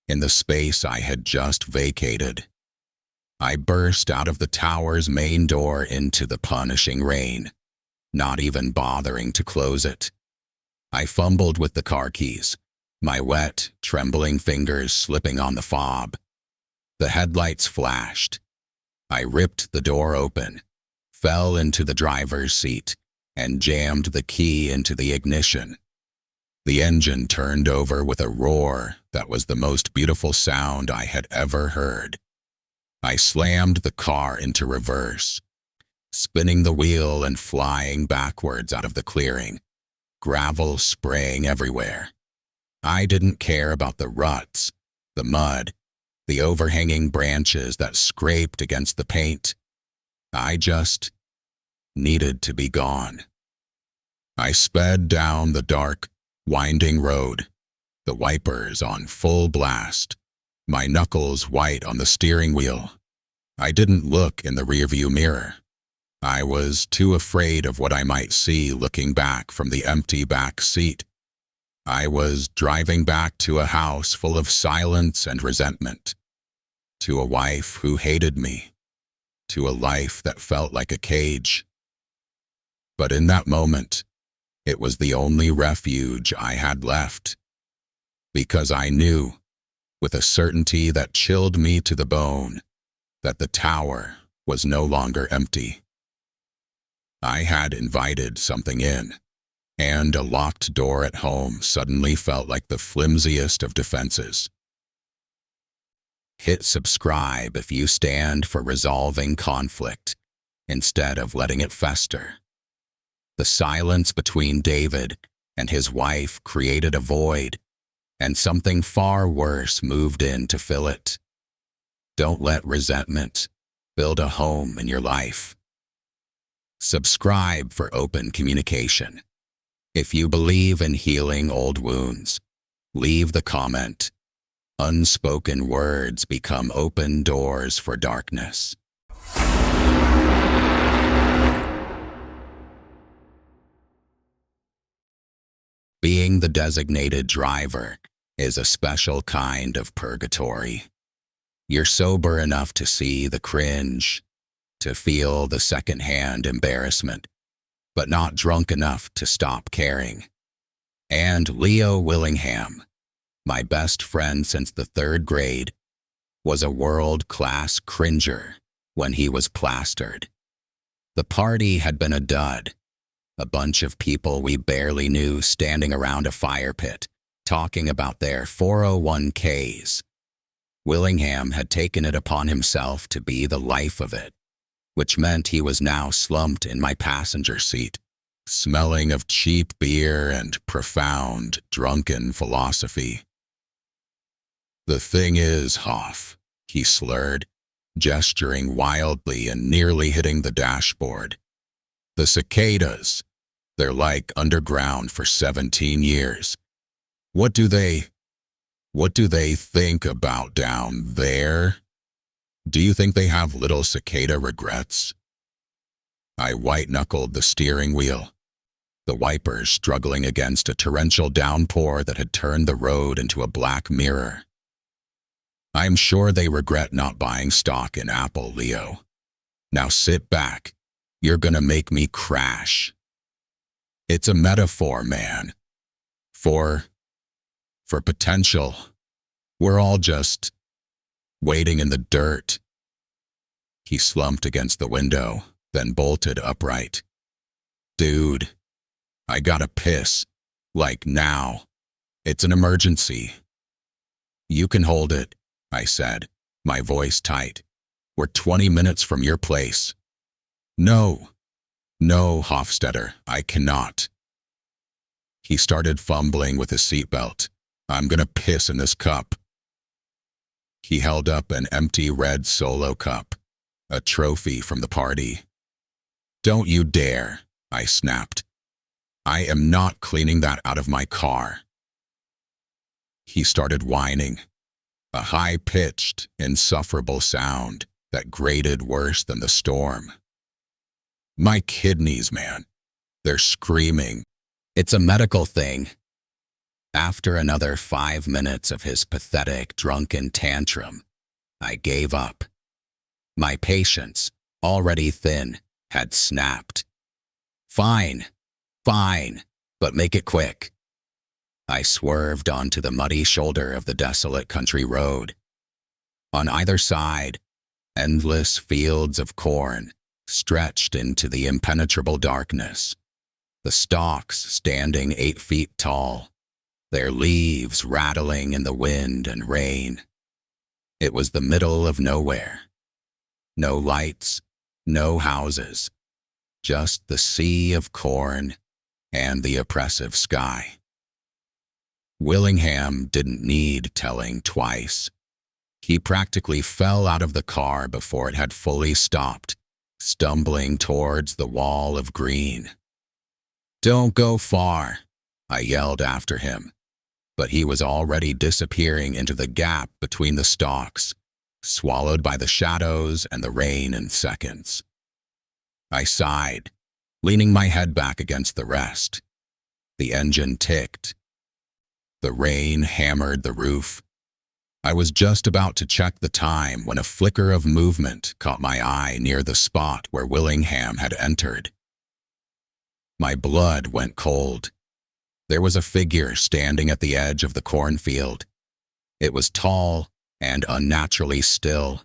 in the space I had just vacated. I burst out of the tower's main door into the punishing rain, not even bothering to close it. I fumbled with the car keys, my wet, trembling fingers slipping on the fob. The headlights flashed. I ripped the door open, fell into the driver's seat, and jammed the key into the ignition. The engine turned over with a roar that was the most beautiful sound I had ever heard. I slammed the car into reverse, spinning the wheel and flying backwards out of the clearing, gravel spraying everywhere. I didn't care about the ruts, the mud, the overhanging branches that scraped against the paint. I just needed to be gone. I sped down the dark, winding road, the wipers on full blast, my knuckles white on the steering wheel. I didn't look in the rearview mirror. I was too afraid of what I might see looking back from the empty back seat. I was driving back to a house full of silence and resentment, to a wife who hated me, to a life that felt like a cage. But in that moment, it was the only refuge I had left, because I knew, with a certainty that chilled me to the bone, that the tower was no longer empty. I had invited something in, and a locked door at home suddenly felt like the flimsiest of defenses. Hit subscribe if you stand for resolving conflict instead of letting it fester. The silence between David and his wife created a void, and something far worse moved in to fill it. Don't let resentment build a home in your life. Subscribe for open communication. If you believe in healing old wounds, leave the comment. Unspoken words become open doors for darkness. Being the designated driver is a special kind of purgatory. You're sober enough to see the cringe, to feel the secondhand embarrassment, but not drunk enough to stop caring. And Leo Willingham, my best friend since the 3rd grade, was a world-class cringer when he was plastered. The party had been a dud. A bunch of people we barely knew standing around a fire pit, talking about their 401ks. Willingham had taken it upon himself to be the life of it, which meant he was now slumped in my passenger seat, smelling of cheap beer and profound, drunken philosophy. "The thing is, Hoff," he slurred, gesturing wildly and nearly hitting the dashboard. "The cicadas, they're like underground for 17 years. What do they think about down there? Do you think they have little cicada regrets?" I white-knuckled the steering wheel, the wipers struggling against a torrential downpour that had turned the road into a black mirror. "I'm sure they regret not buying stock in Apple, Leo. Now sit back. You're gonna make me crash." "It's a metaphor, man. For potential. We're all just waiting in the dirt." He slumped against the window, then bolted upright. "Dude, I gotta piss. Like now. It's an emergency." "You can hold it," I said, my voice tight. "We're 20 minutes from your place." No, Hofstetter, I cannot." He started fumbling with his seatbelt. "I'm gonna piss in this cup." He held up an empty red Solo cup, a trophy from the party. "Don't you dare," I snapped. "I am not cleaning that out of my car." He started whining, a high-pitched, insufferable sound that grated worse than the storm. "My kidneys, man. They're screaming." "It's a medical thing." After another 5 minutes of his pathetic, drunken tantrum, I gave up. My patience, already thin, had snapped. Fine, but make it quick." I swerved onto the muddy shoulder of the desolate country road. On either side, endless fields of corn stretched into the impenetrable darkness, the stalks standing 8 feet tall, their leaves rattling in the wind and rain. It was the middle of nowhere. No lights, no houses, just the sea of corn and the oppressive sky. Willingham didn't need telling twice. He practically fell out of the car before it had fully stopped, stumbling towards the wall of green. "Don't go far," I yelled after him, but he was already disappearing into the gap between the stalks, swallowed by the shadows and the rain in seconds. I sighed, leaning my head back against the rest. The engine ticked. The rain hammered the roof. I was just about to check the time when a flicker of movement caught my eye near the spot where Willingham had entered. My blood went cold. There was a figure standing at the edge of the cornfield. It was tall and unnaturally still,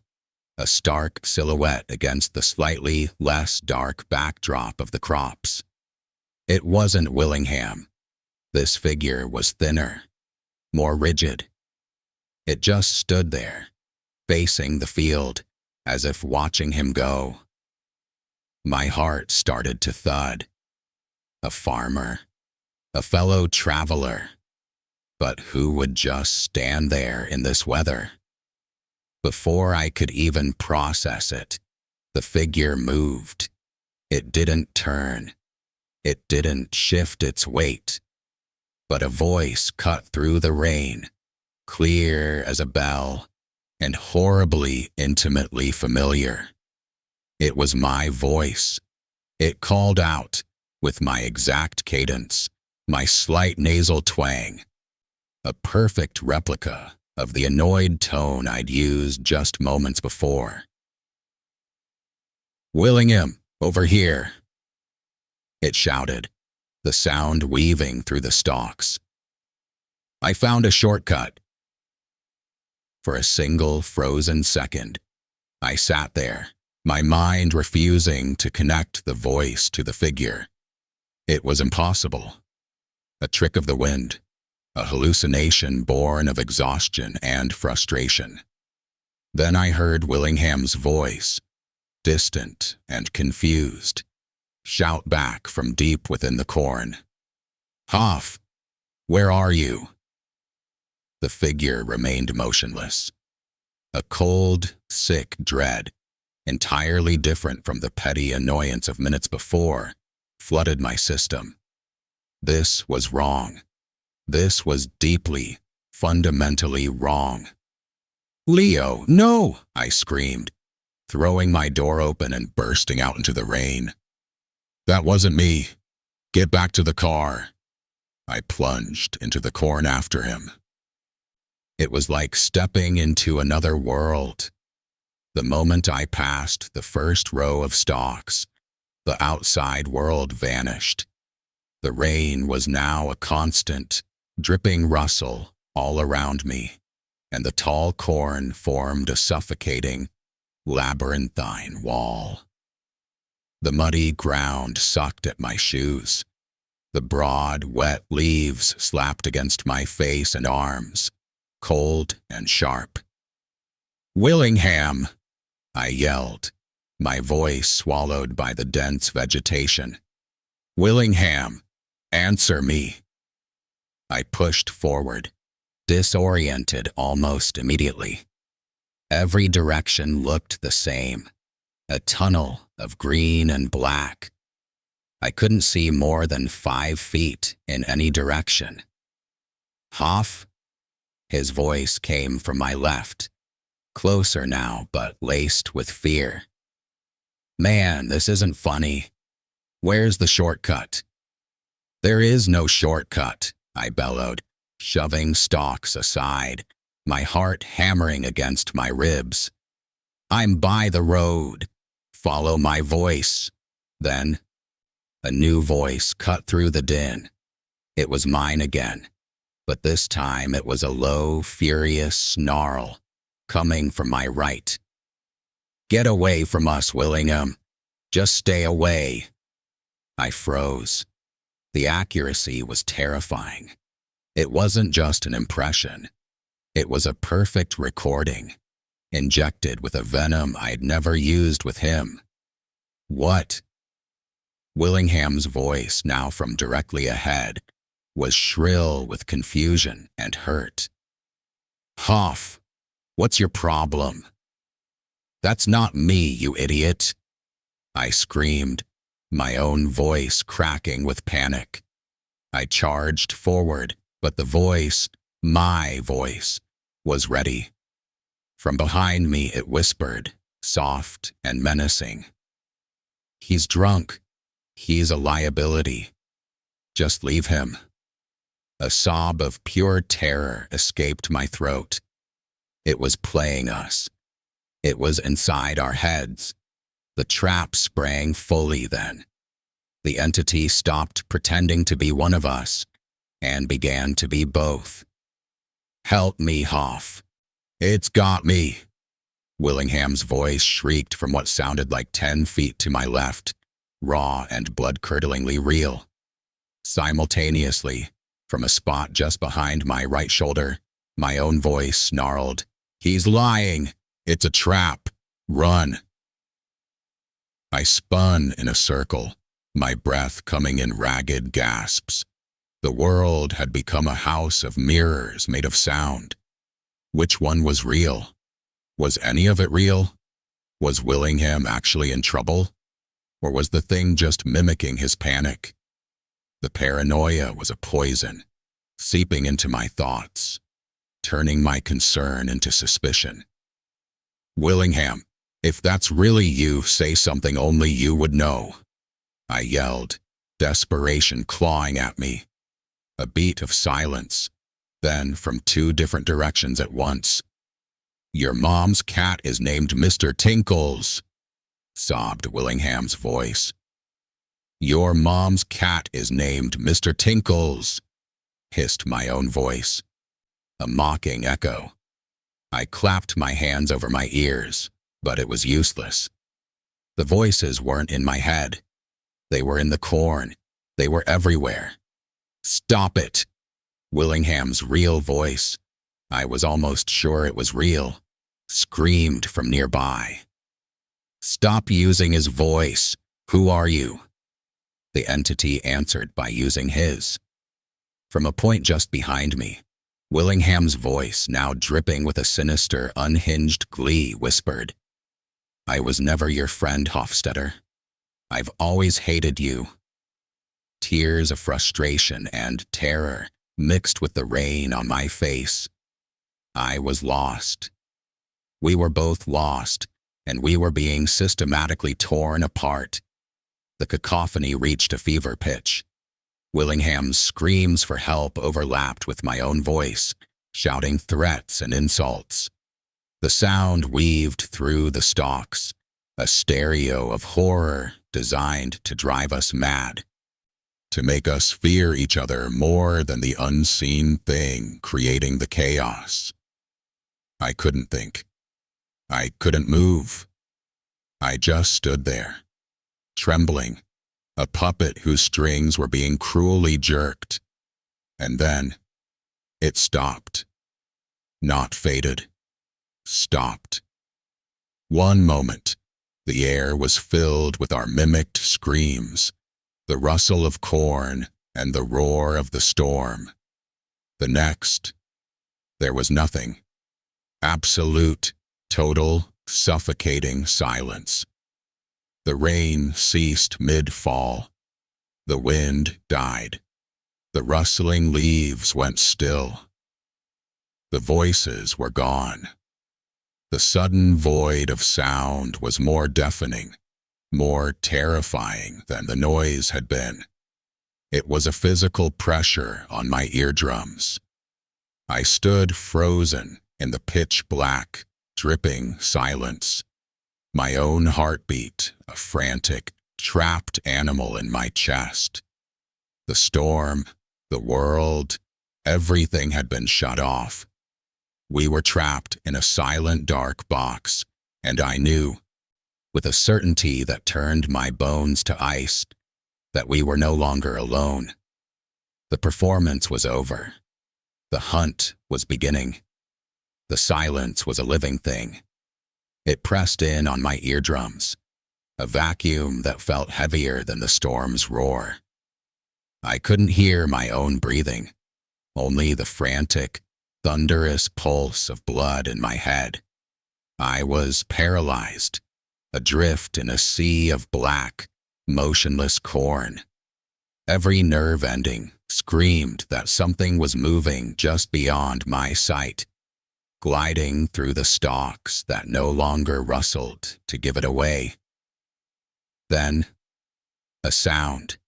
a stark silhouette against the slightly less dark backdrop of the crops. It wasn't Willingham. This figure was thinner, more rigid. It just stood there, facing the field, as if watching him go. My heart started to thud. A farmer, a fellow traveler. But who would just stand there in this weather? Before I could even process it, the figure moved. It didn't turn. It didn't shift its weight. But a voice cut through the rain, clear as a bell, and horribly intimately familiar. It was my voice. It called out, with my exact cadence, my slight nasal twang, a perfect replica of the annoyed tone I'd used just moments before. "Willingham, over here," it shouted, the sound weaving through the stalks. "I found a shortcut." For a single frozen second, I sat there, my mind refusing to connect the voice to the figure. It was impossible. A trick of the wind, a hallucination born of exhaustion and frustration. Then I heard Willingham's voice, distant and confused, shout back from deep within the corn. "Hoff, where are you?" The figure remained motionless. A cold, sick dread, entirely different from the petty annoyance of minutes before, flooded my system. This was wrong. This was deeply, fundamentally wrong. "Leo, no!" I screamed, throwing my door open and bursting out into the rain. "That wasn't me. Get back to the car." I plunged into the corn after him. It was like stepping into another world. The moment I passed the first row of stalks, the outside world vanished. The rain was now a constant, dripping rustle all around me, and the tall corn formed a suffocating, labyrinthine wall. The muddy ground sucked at my shoes. The broad, wet leaves slapped against my face and arms, cold and sharp. "Willingham!" I yelled, my voice swallowed by the dense vegetation. "Willingham, answer me!" I pushed forward, disoriented almost immediately. Every direction looked the same, a tunnel of green and black. I couldn't see more than 5 feet in any direction. "Hoff?" His voice came from my left, closer now but laced with fear. "Man, this isn't funny. Where's the shortcut?" "There is no shortcut," I bellowed, shoving stalks aside, my heart hammering against my ribs. "I'm by the road. Follow my voice." Then, a new voice cut through the din. It was mine again, but this time it was a low, furious snarl, coming from my right. "Get away from us, Willingham. Just stay away." I froze. The accuracy was terrifying. It wasn't just an impression. It was a perfect recording, injected with a venom I'd never used with him. "What?" Willingham's voice, now from directly ahead, was shrill with confusion and hurt. "Hoff, what's your problem?" "That's not me, you idiot," I screamed, my own voice cracking with panic. I charged forward, but the voice, my voice, was ready. From behind me it whispered, soft and menacing. "He's drunk. He's a liability. Just leave him." A sob of pure terror escaped my throat. It was playing us. It was inside our heads. The trap sprang fully then. The entity stopped pretending to be one of us and began to be both. "Help me, Hoff. It's got me." Willingham's voice shrieked from what sounded like 10 feet to my left, raw and blood-curdlingly real. Simultaneously, from a spot just behind my right shoulder, my own voice snarled, "He's lying. It's a trap. Run." I spun in a circle, my breath coming in ragged gasps. The world had become a house of mirrors made of sound. Which one was real? Was any of it real? Was Willingham actually in trouble? Or was the thing just mimicking his panic? The paranoia was a poison, seeping into my thoughts, turning my concern into suspicion. "Willingham, if that's really you, say something only you would know," I yelled, desperation clawing at me. A beat of silence, then from 2 different directions at once. "Your mom's cat is named Mr. Tinkles," sobbed Willingham's voice. "Your mom's cat is named Mr. Tinkles," hissed my own voice. A mocking echo. I clapped my hands over my ears, but it was useless. The voices weren't in my head. They were in the corn. They were everywhere. "Stop it!" Willingham's real voice, I was almost sure it was real, screamed from nearby. "Stop using his voice. Who are you?" The entity answered by using his. From a point just behind me, Willingham's voice, now dripping with a sinister, unhinged glee, whispered, "I was never your friend, Hofstetter. I've always hated you." Tears of frustration and terror mixed with the rain on my face. I was lost. We were both lost, and we were being systematically torn apart. The cacophony reached a fever pitch. Willingham's screams for help overlapped with my own voice, shouting threats and insults. The sound weaved through the stalks, a stereo of horror designed to drive us mad, to make us fear each other more than the unseen thing creating the chaos. I couldn't think. I couldn't move. I just stood there, trembling, a puppet whose strings were being cruelly jerked. And then, it stopped. Not faded. Stopped. One moment, the air was filled with our mimicked screams, the rustle of corn and the roar of the storm. The next, there was nothing. Absolute, total, suffocating silence. The rain ceased mid-fall. The wind died. The rustling leaves went still. The voices were gone. The sudden void of sound was more deafening, more terrifying than the noise had been. It was a physical pressure on my eardrums. I stood frozen in the pitch-black, dripping silence. My own heartbeat, a frantic, trapped animal in my chest. The storm, the world, everything had been shut off. We were trapped in a silent, dark box, and I knew, with a certainty that turned my bones to ice, that we were no longer alone. The performance was over. The hunt was beginning. The silence was a living thing. It pressed in on my eardrums, a vacuum that felt heavier than the storm's roar. I couldn't hear my own breathing, only the frantic, thunderous pulse of blood in my head. I was paralyzed, adrift in a sea of black, motionless corn. Every nerve ending screamed that something was moving just beyond my sight, gliding through the stalks that no longer rustled to give it away. Then, a sound,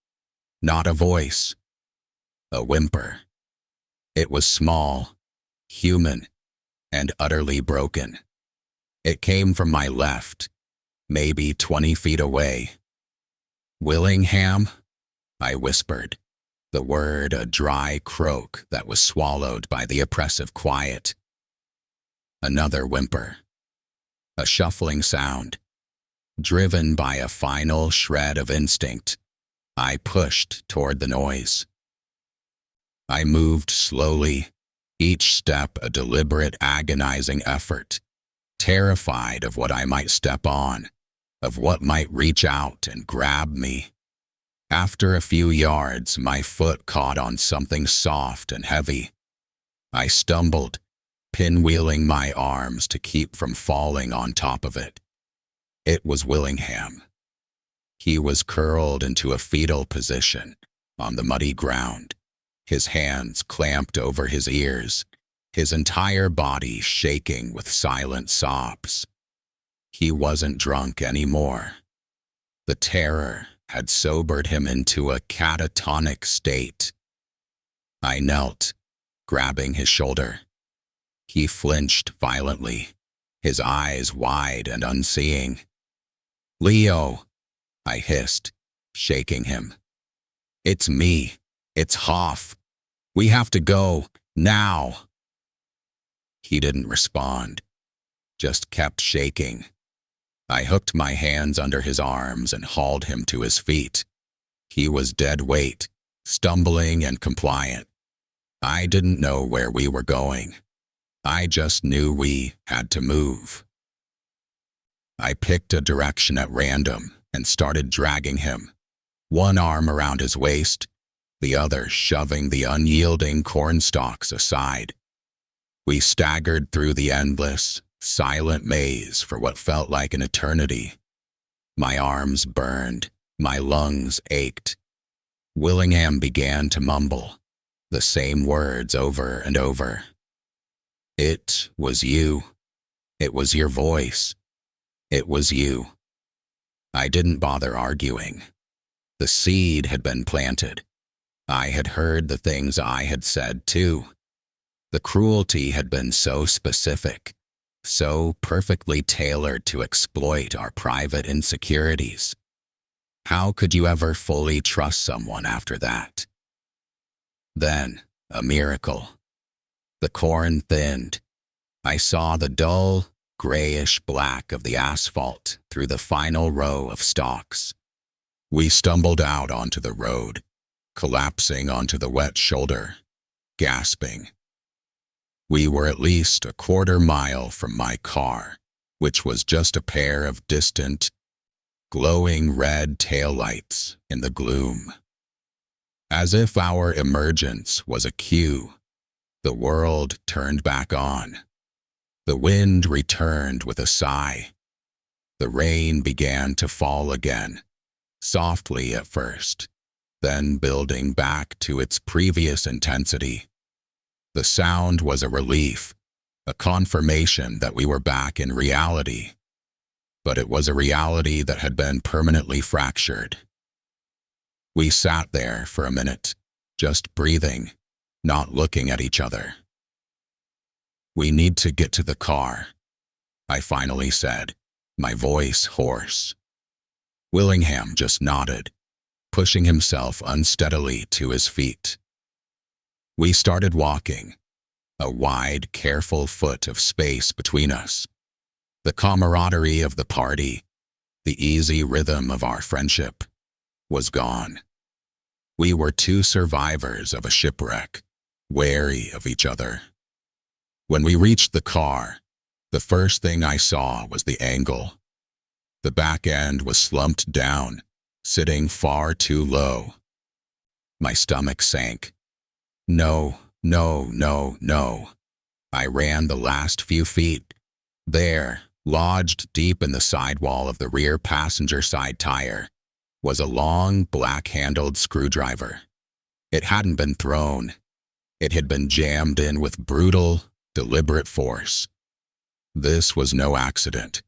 not a voice, a whimper. It was small, human, and utterly broken. It came from my left, maybe 20 feet away. "Willingham?" I whispered, the word a dry croak that was swallowed by the oppressive quiet. Another whimper, a shuffling sound. Driven by a final shred of instinct, I pushed toward the noise. I moved slowly, each step a deliberate, agonizing effort, terrified of what I might step on, of what might reach out and grab me. After a few yards, my foot caught on something soft and heavy. I stumbled, pinwheeling my arms to keep from falling on top of it. It was Willingham. He was curled into a fetal position on the muddy ground, his hands clamped over his ears, his entire body shaking with silent sobs. He wasn't drunk anymore. The terror had sobered him into a catatonic state. I knelt, grabbing his shoulder. He flinched violently, his eyes wide and unseeing. "Leo," I hissed, shaking him. "It's me. It's Hoff. We have to go, now." He didn't respond, just kept shaking. I hooked my hands under his arms and hauled him to his feet. He was dead weight, stumbling and compliant. I didn't know where we were going. I just knew we had to move. I picked a direction at random and started dragging him, one arm around his waist, the other shoving the unyielding cornstalks aside. We staggered through the endless, silent maze for what felt like an eternity. My arms burned, my lungs ached. Willingham began to mumble, the same words over and over. "It was you. It was your voice. It was you." I didn't bother arguing. The seed had been planted. I had heard the things I had said too. The cruelty had been so specific, so perfectly tailored to exploit our private insecurities. How could you ever fully trust someone after that? Then, a miracle. The corn thinned. I saw the dull, grayish black of the asphalt through the final row of stalks. We stumbled out onto the road, collapsing onto the wet shoulder, gasping. We were at least a quarter-mile from my car, which was just a pair of distant, glowing red taillights in the gloom. As if our emergence was a cue, the world turned back on. The wind returned with a sigh. The rain began to fall again, softly at first, then building back to its previous intensity. The sound was a relief, a confirmation that we were back in reality. But it was a reality that had been permanently fractured. We sat there for a minute, just breathing, not looking at each other. "We need to get to the car," I finally said, my voice hoarse. Willingham just nodded, pushing himself unsteadily to his feet. We started walking, a wide, careful foot of space between us. The camaraderie of the party, the easy rhythm of our friendship, was gone. We were two survivors of a shipwreck, wary of each other. When we reached the car, the first thing I saw was the angle. The back end was slumped down, sitting far too low. My stomach sank. No, no, no, no. I ran the last few feet. There, lodged deep in the sidewall of the rear passenger side tire, was a long, black-handled screwdriver. It hadn't been thrown. It had been jammed in with brutal, deliberate force. This was no accident.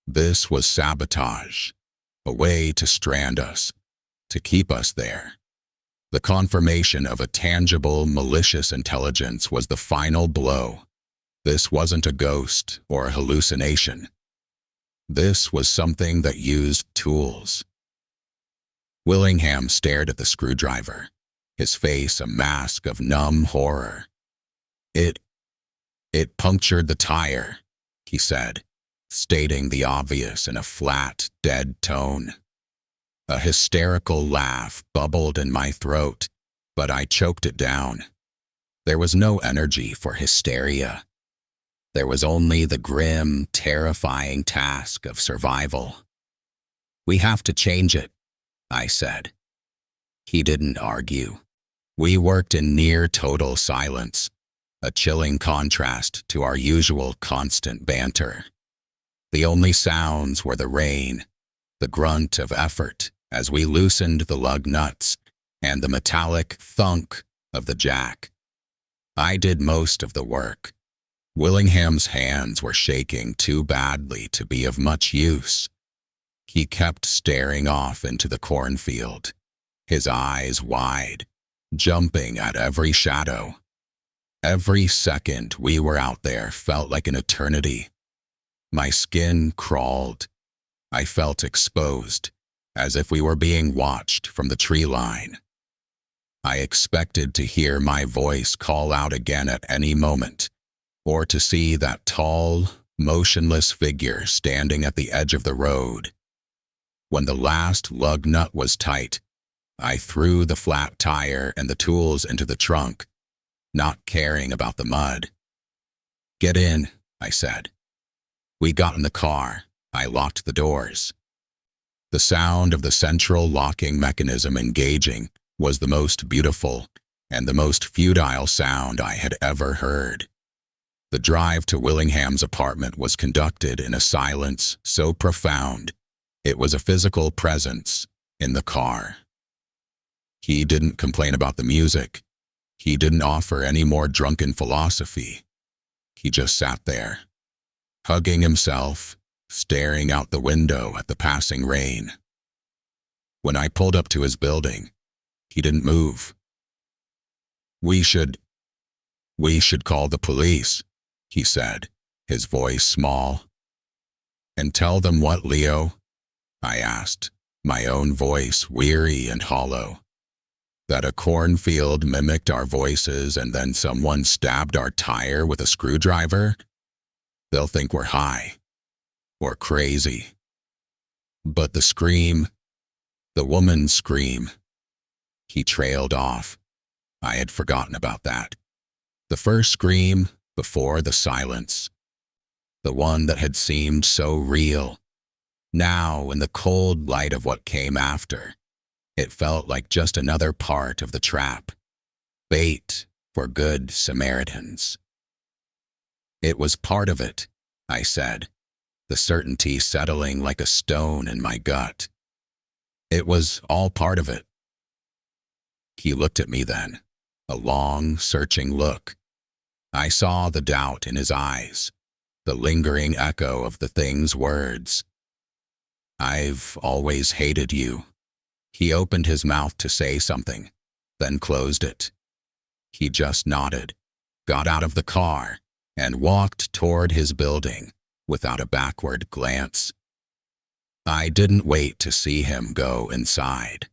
This was sabotage, a way to strand us, to keep us there. The confirmation of a tangible, malicious intelligence was the final blow. This wasn't a ghost or a hallucination. This was something that used tools. Willingham stared at the screwdriver, his face a mask of numb horror. It punctured the tire, he said, stating the obvious in a flat, dead tone. A hysterical laugh bubbled in my throat, but I choked it down. There was no energy for hysteria. There was only the grim, terrifying task of survival. "We have to change it," I said. He didn't argue. We worked in near total silence, a chilling contrast to our usual constant banter. The only sounds were the rain, the grunt of effort as we loosened the lug nuts, and the metallic thunk of the jack. I did most of the work. Willingham's hands were shaking too badly to be of much use. He kept staring off into the cornfield, his eyes wide, jumping at every shadow. Every second we were out there felt like an eternity. My skin crawled. I felt exposed, as if we were being watched from the tree line. I expected to hear my voice call out again at any moment, or to see that tall, motionless figure standing at the edge of the road. When the last lug nut was tight, I threw the flat tire and the tools into the trunk, not caring about the mud. "Get in," I said. We got in the car. I locked the doors. The sound of the central locking mechanism engaging was the most beautiful and the most futile sound I had ever heard. The drive to Willingham's apartment was conducted in a silence so profound it was a physical presence in the car. He didn't complain about the music. He didn't offer any more drunken philosophy. He just sat there, hugging himself, staring out the window at the passing rain. When I pulled up to his building, he didn't move. We should call the police," he said, his voice small. "And tell them what, Leo?" I asked, my own voice weary and hollow. "That a cornfield mimicked our voices and then someone stabbed our tire with a screwdriver? They'll think we're high or crazy." But the scream, the woman's scream. He trailed off. I had forgotten about that. The first scream before the silence. The one that had seemed so real. Now, in the cold light of what came after, it felt like just another part of the trap. Bait for good Samaritans. "It was part of it," I said, the certainty settling like a stone in my gut. "It was all part of it." He looked at me then, a long, searching look. I saw the doubt in his eyes, the lingering echo of the thing's words. "I've always hated you." He opened his mouth to say something, then closed it. He just nodded, got out of the car, and walked toward his building without a backward glance. I didn't wait to see him go inside.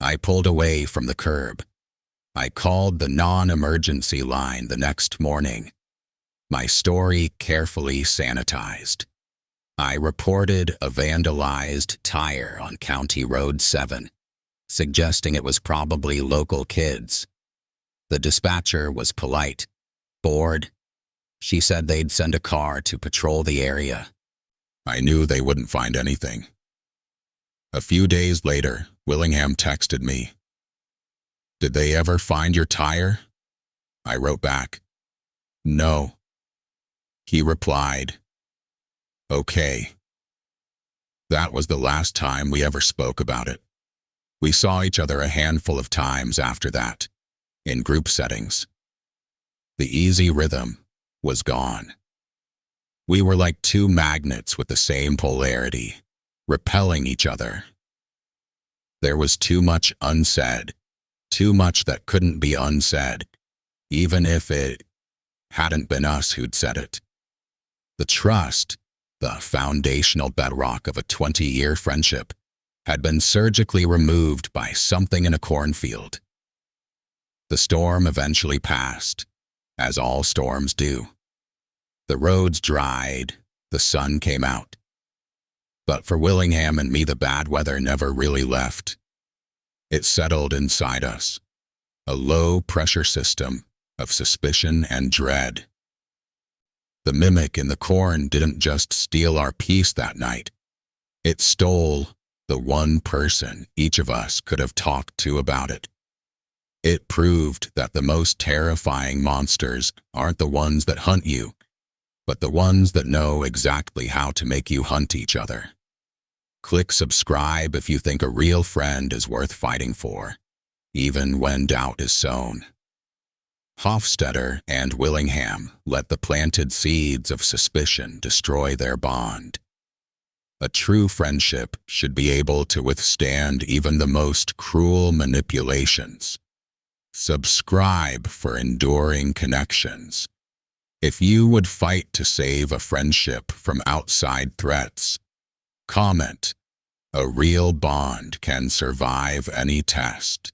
I pulled away from the curb. I called the non-emergency line the next morning, my story carefully sanitized. I reported a vandalized tire on County Road 7, suggesting it was probably local kids. The dispatcher was polite, bored. She said they'd send a car to patrol the area. I knew they wouldn't find anything. A few days later, Willingham texted me. "Did they ever find your tire?" I wrote back, "No." He replied, "Okay." That was the last time we ever spoke about it. We saw each other a handful of times after that, in group settings. The easy rhythm was gone. We were like two magnets with the same polarity, repelling each other. There was too much unsaid, too much that couldn't be unsaid, even if it hadn't been us who'd said it. The trust, the foundational bedrock of a 20-year friendship, had been surgically removed by something in a cornfield. The storm eventually passed, as all storms do. The roads dried, the sun came out. But for Willingham and me, the bad weather never really left. It settled inside us, a low-pressure system of suspicion and dread. The mimic in the corn didn't just steal our peace that night. It stole the one person each of us could have talked to about it. It proved that the most terrifying monsters aren't the ones that hunt you, but the ones that know exactly how to make you hunt each other. Click subscribe if you think a real friend is worth fighting for, even when doubt is sown. Hofstetter and Willingham let the planted seeds of suspicion destroy their bond. A true friendship should be able to withstand even the most cruel manipulations. Subscribe for enduring connections. If you would fight to save a friendship from outside threats, comment, "A real bond can survive any test."